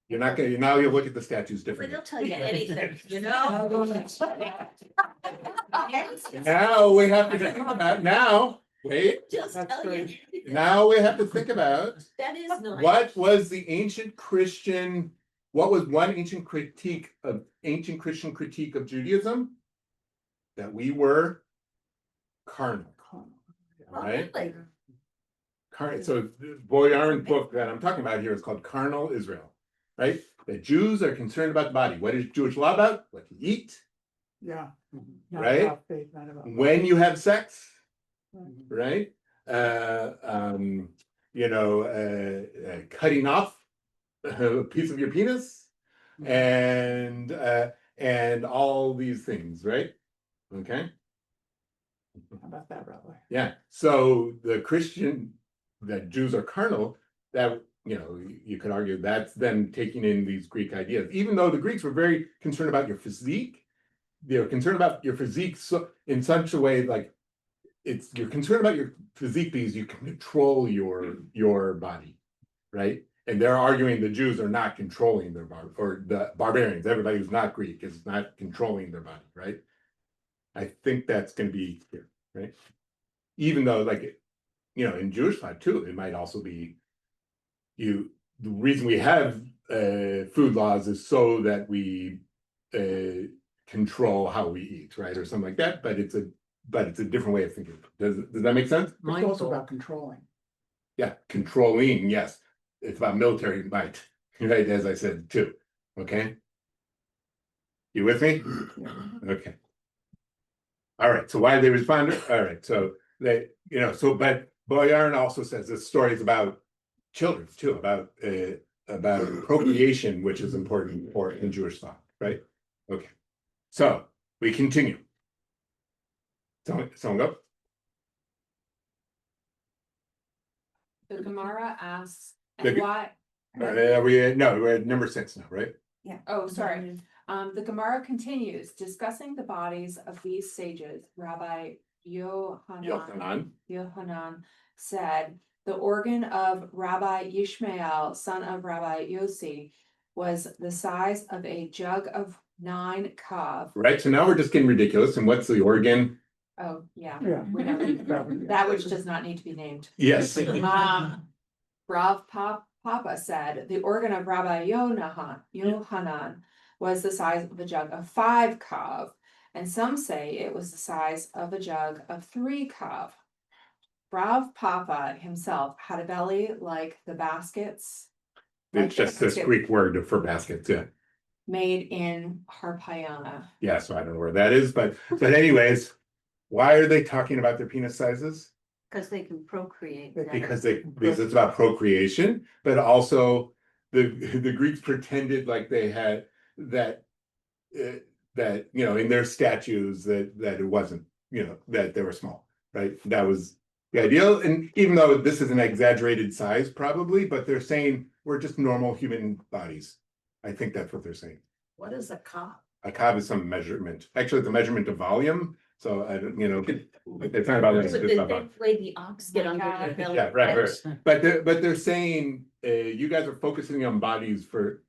You're not gonna, now you'll look at the statues But they'll differently. tell you anything, you know? Now we have to think about, now, wait, Just That's tell you. great. anything. now we have to think about That is nice. what was the ancient Christian, what was one ancient Christian critique of Judaism? That we were carnal, Oh, right? really? So Boyarin's book that I'm talking about here is called Carnal Israel, right? The Jews are concerned about the body. What is Jewish law about? What you eat, Yeah. Not Right? about faith, not about. when you have sex, Mhm. right? Cutting off a piece of your penis and all these things, right? Okay. How about that, Rabbi? Yeah, so the Christian, that Jews are carnal, that, you could argue that's them taking in these Greek ideas, even though the Greeks were very concerned about your physique. They're concerned about your physique so in such a way, like, you're concerned about your physique because you can control your body, right? And they're arguing the Jews are not controlling their body, or the barbarians, everybody who's not Greek is not controlling their body, right? I think that's gonna be here, right? Even though, like, in Jewish thought too, it might also be the reason we have food laws is so that we control how we eat, right? Or something like that, but it's a different way of thinking. Does that make sense? It's also about controlling. Yeah, controlling, yes. It's about military might, right, as I said too, okay? You with me? Okay. All right, so why did they respond? All right, so but Boyarin also says this story is about children too, about procreation, which is important in Jewish thought, right? Okay, so we continue. Someone go. The Gemara asks, The- why, we're at number 6 now, right? oh, sorry. The Gemara continues discussing the bodies of these sages. Rabbi Yochanan. Yohanan said, the organ of Rabbi Yishmael, son of Rabbi Yossi, was the size of a jug of 9 kav. Right, so now we're just getting ridiculous, and what's the organ? Oh, yeah. Yeah. We don't need that which does not need to be named. Yes. Rav Papa said the organ of Rabbi Yohanan was the size of a jug of 5 kav, and some say it was the size of a jug of 3 kav. Rav Papa himself had a belly like the baskets. It's just this Greek word for baskets, yeah. Made in Harpayana. Yeah, so I don't know where that is, but anyways, why are they talking about their penis sizes? Because they can procreate. Because it's about procreation, but also the Greeks pretended like they had that in their statues that it wasn't, that they were small, right? That was the ideal, and even though this is an exaggerated size probably, but they're saying we're just normal human bodies. I think that's what they're saying. What is a cop? A cob is some measurement, actually it's a measurement of volume, so I don't, it's not about. It's the same way the ox get under their belly. Yeah, right. But they're saying, you guys are focusing on bodies for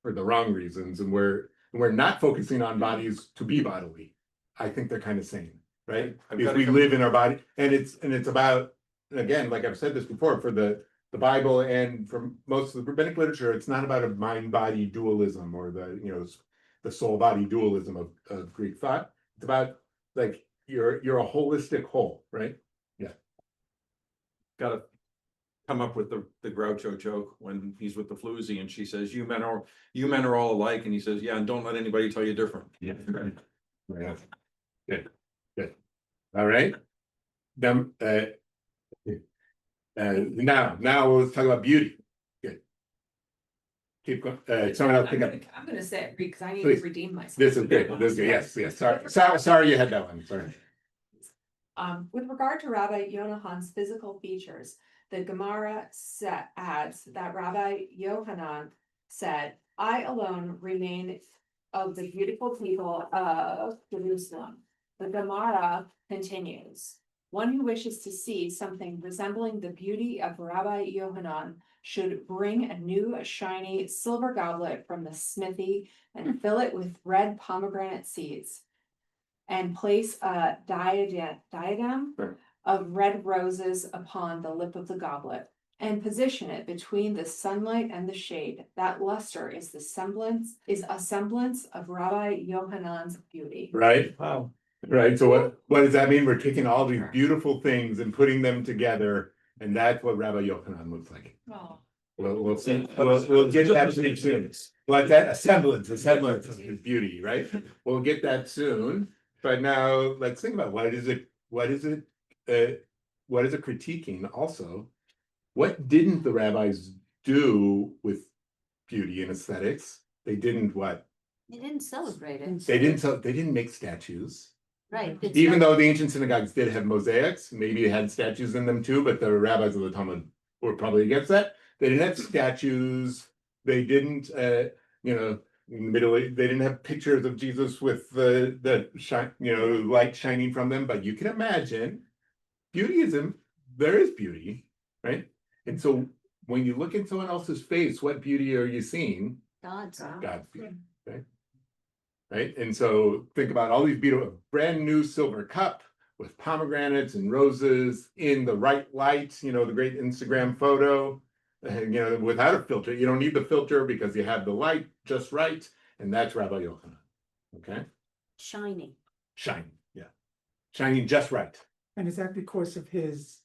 the wrong reasons, and we're not focusing on bodies to be bodily. I think they're kind of saying, right? Because we live in our body, and it's about, again, like I've said this before, for the Bible and for most of the rabbinic literature, it's not about a mind-body dualism or the soul-body dualism of Greek thought. It's about, like, you're a holistic whole, right? Yeah. Gotta come up with the Groucho joke when he's with the floozy and she says, you men are all alike, and he says, yeah, and don't let anybody tell you different. Yeah, right. Right. Good. All right. Now let's talk about beauty. Good. keep going, someone else pick up. I'm gonna say it because I need Please. to redeem myself. This is good, yes, sorry you had that one, sorry. With regard to Rabbi Yohanan's physical features, the Gemara adds that Rabbi Yohanan said, "I alone remain of the beautiful people of Jerusalem." The Gemara continues, "One who wishes to see something resembling the beauty of Rabbi Yohanan should bring a new shiny silver goblet from the smithy and fill it with red pomegranate seeds, and place a diadem Sure. of red roses upon the lip of the goblet, and position it between the sunlight and the shade. That luster is a semblance of Rabbi Yohanan's beauty." Right, Wow. right, so what does that mean? We're taking all these beautiful things and putting them together, and that's what Rabbi Yochanan looks like. Oh. We'll see, we'll get that soon. Like that, a semblance of his beauty, right? We'll get that soon, but now let's think about what is it critiquing also? What didn't the rabbis do with beauty and aesthetics? They didn't what? They didn't celebrate it, They didn't make statues. right? it's Even not- though the ancient synagogues did have mosaics, maybe it had statues in them too, but the rabbis of the Talmud were probably against that. They didn't have statues. They didn't, in the Middle East, they didn't have pictures of Jesus with the shine, light shining from them. But you can imagine, beautyism, there is beauty, right? And so when you look in someone else's face, what beauty are you seeing? God's. God's beauty, right? Right, and so think about all these beautiful, brand new silver cup with pomegranates and roses in the right light, the great Instagram photo, without a filter. You don't need the filter because you have the light just right, and that's Rabbi Yochanan. Okay, Shining. shining, yeah, shining just right. And is that because of his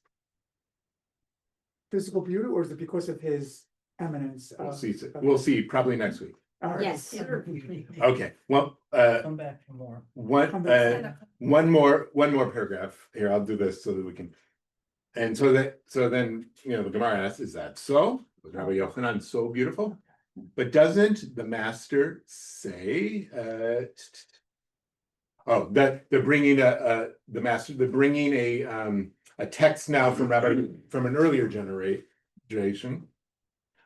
physical beauty, or is it because of his eminence? We'll see probably next week. All right. Yes. Okay, well, Come back for more. one more paragraph here. I'll do this so that we can. And so then the Gemara asks, is that so? Was Rabbi Yochanan so beautiful? But doesn't the master say that they're bringing a text now from an earlier generation.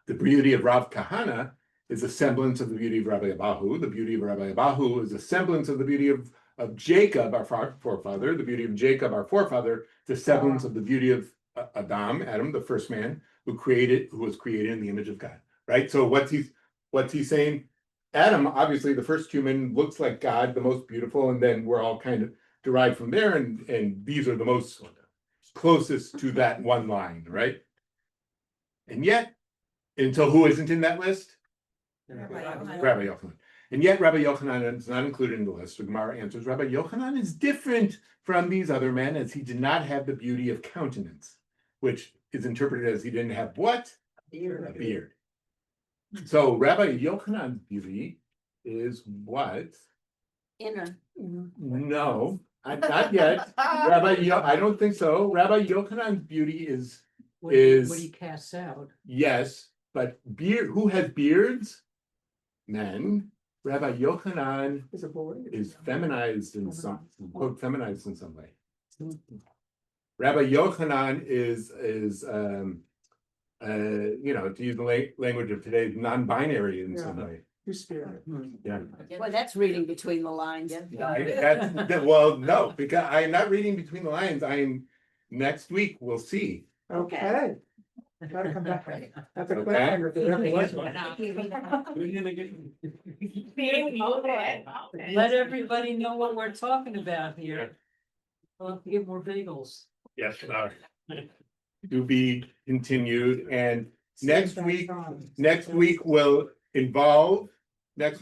The beauty of Rav Kahana is a semblance of the beauty of Rabbi Abahu. The beauty of Rabbi Abahu is a semblance of the beauty of Jacob, our forefather. The beauty of Jacob, our forefather, the semblance of the beauty of Adam, the first man who was created in the image of God. Right. So what's he saying? Adam, obviously, the first human looks like God, the most beautiful, and then we're all kind of derived from there, and these are the most closest to that one line, right? And yet, until who isn't in that list? Rabbi Yochanan. And yet Rabbi Yochanan is not included in the list. The Gemara answers, Rabbi Yochanan is different from these other men as he did not have the beauty of countenance, which is interpreted as he didn't have what? A beard. So Rabbi Yochanan's beauty is what? Inner. No, not yet. I don't think so. Rabbi Yochanan's beauty is What he casts out. yes, but who has beards? Men. Rabbi Yochanan is feminized in some way. Rabbi Yochanan is to use the language of today, non-binary in some way. Yeah. Well, that's reading between the lines. Well, no, because I'm not reading between the lines. Next week, we'll see. Okay. I gotta come back. That's a Okay. Let everybody know what we're talking about here. We'll have to get more bagels. Yes, to be continued, and next week will involve, it'll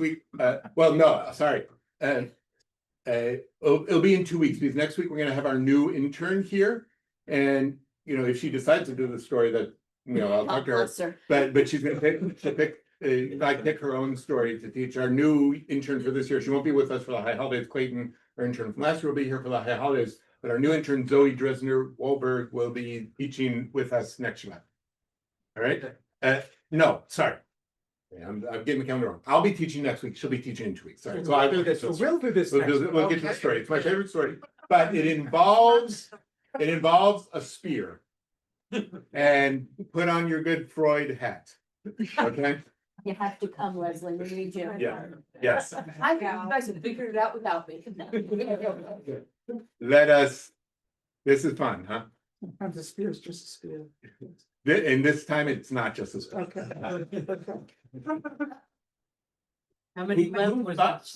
be in 2 weeks, because next week we're gonna have our new intern here. And, if she decides to do the story that, I'll talk to her, but she's gonna pick her own story to teach. Our new intern for this year, she won't be with us for the high holidays. Clayton, our intern from last year, will be here for the high holidays. But our new intern, Zoe Dresner Wahlberg, will be teaching with us next Shabbat. All right? No, sorry. I'm getting the calendar wrong. I'll be teaching next week. She'll be teaching in 2 weeks. Sorry. So I We'll do this. We'll do this. We'll next do- week. we'll get to the Okay. story. It's my favorite story, but it involves a spear. And put on your good Freud hat. Okay? You have to come, Leslie, we need you. Yeah. Yes. I think you guys have figured it out without me. Let us. This is fun, huh? Sometimes a spear is just a spear. And this time it's not just a spear. Okay. How many left was that?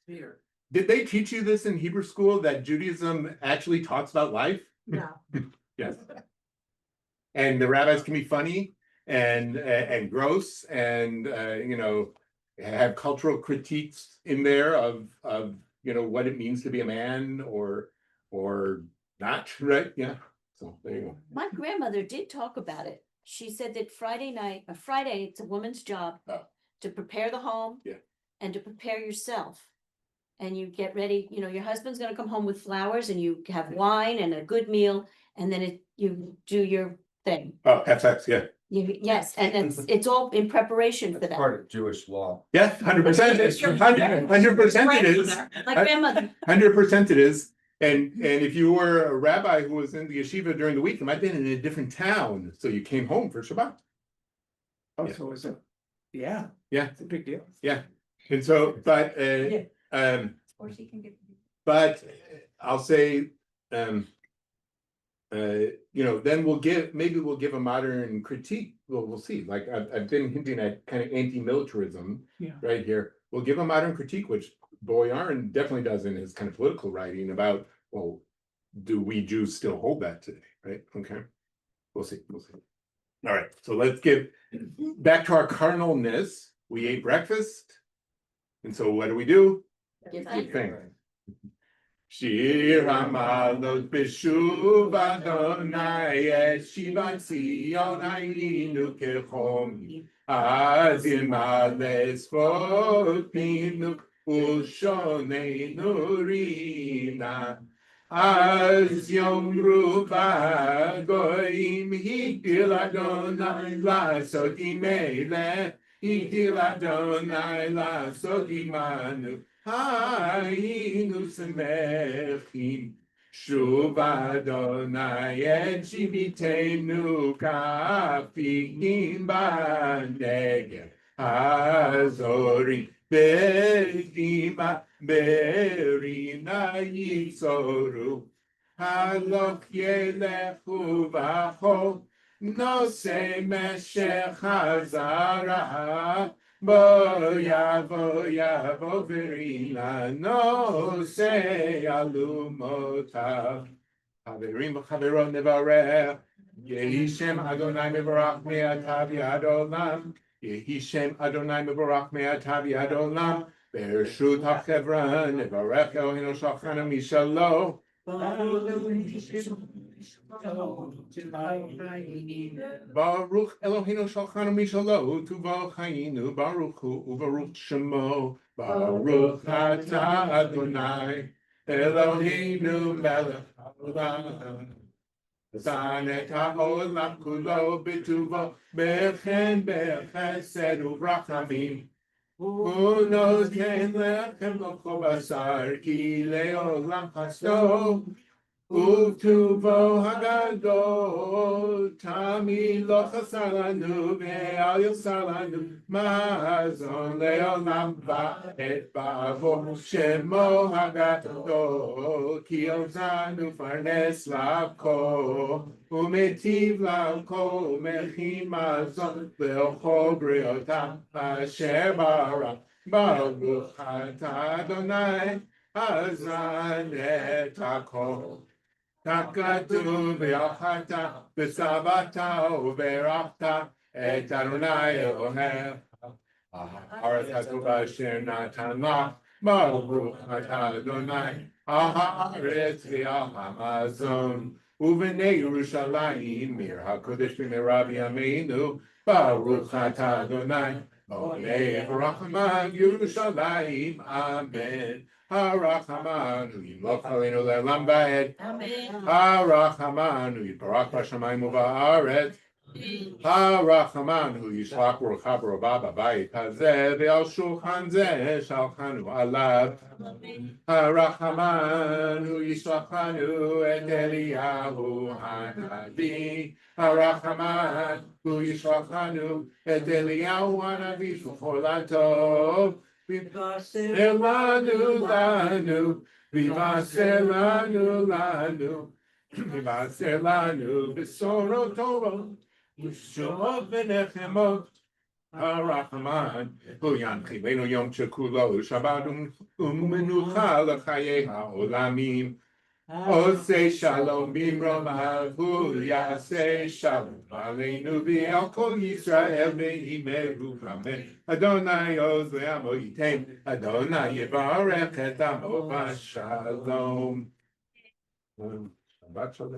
Here. Did they teach you this in Hebrew school that Judaism actually talks about life? No. Yes. And the rabbis can be funny and gross and have cultural critiques in there of what it means to be a man or not, right? Yeah. So there you go. My grandmother did talk about it. She said that Friday, it's a woman's job Oh. to prepare the home. Yeah. And to prepare yourself. And you get ready, your husband's gonna come home with flowers and you have wine and a good meal, and then you do your thing. Oh, have sex, yeah. Yes, and it's all in preparation for That's that. part of Jewish law. Yeah, 100%. 100% it is. My grandmother, 100% it is. And if you were a rabbi who was in the yeshiva during the week, you might have been in a different town, so you came home for Shabbat. Oh, so is it? Yeah. Yeah. It's a big deal. Yeah. And so, but Or she can get. but I'll say, then we'll give a modern critique. We'll see. Like I've been hinting at kind of anti-militarism Yeah. right here. We'll give a modern critique, which Boyarin definitely does in his kind of political writing about, well, do we Jews still hold that today? Right? Okay. We'll see. All right. So let's get back to our carnalness. We ate breakfast. And so what do? Give Give thanks. Shir Hamalot B'Shuv Adonai Et Shivat Zion Hayinu Kechom Az Yimale Tzvotinu Ushonenu Rina Az Yomru B'Goyim Higdil Adonai Lasot Imelech Higdil Adonai Lasot Imanu Hayinu Semechim Shuv Adonai Et Shivitenu Kafikim B'Negev Hazorim B'Dima Berina Yisoru Halok Yelechu V'Achol Nose Meshech Hazara Boya Verina no se alumotav. Haverim v'chaverot nevarech. Yehi Shem Adonai mevarach me'atav yad olam. Yehi Shem Adonai mevarach me'atav yad olam. Bereshut ha'chevra nevarech Eloheinu shachanu mishalo. Baruch Eloheinu shalchanu mishalo tuvo chayinu Baruch hu uvaruch shemo Baruch atah Adonai Eloheinu melech haolam Zanet haolam kulo b'tuvo Bechen bechesed uvrachamim Hu noten lechem l'chol basar Ki leolam chasto Utuvo hagadol, Tami lo chasar lanu, ve'al yosar lanu, Mazon leolam va'et ba'avo, Shemo hagadol, Ki ozanu farnes lavko, Umetiv lavko, Mechin mazon, Le'ochol briotam, Asher bara, Baruch atah Adonai, Hazan et hakol. Takatu v'yachata v'savata u'verachta et Adonai Eloheh. Haaretz hatuva asher natan lach baruch atah Adonai. Haaretz v'hamazon u'v'nei Yerushalayim mir hakodesh b'meirav yameinu baruch atah Adonai. Oleh v'rachman Yerushalayim amen. Harachamanu yimloch aleinu le'olam va'ed. Amen. Harachamanu yitbarach b'shamayim u'ba'aretz. הרחמן הוא ישלח ברכה ברובה בבית הזה ועל שולחן זה שלחנו עליו. הרחמן הוא ישלח לנו את אליהו הנביא. הרחמן הוא ישלח לנו את אליהו הנביא שוחור לטוב. ויבשר לנו ויבשר לנו ויבשר לנו בשורות טובות ושורות ונחמות. הרחמן הוא ינחילנו יום שכולו שבת ומנוחה לחיי העולמים. עושה שלום במרומיו הוא יעשה שלום עלינו ועל כל ישראל ויאמרו אמן. אדוני עוז לעמו ייתן, אדוני יברך את עמו בשלום. שבת שלום.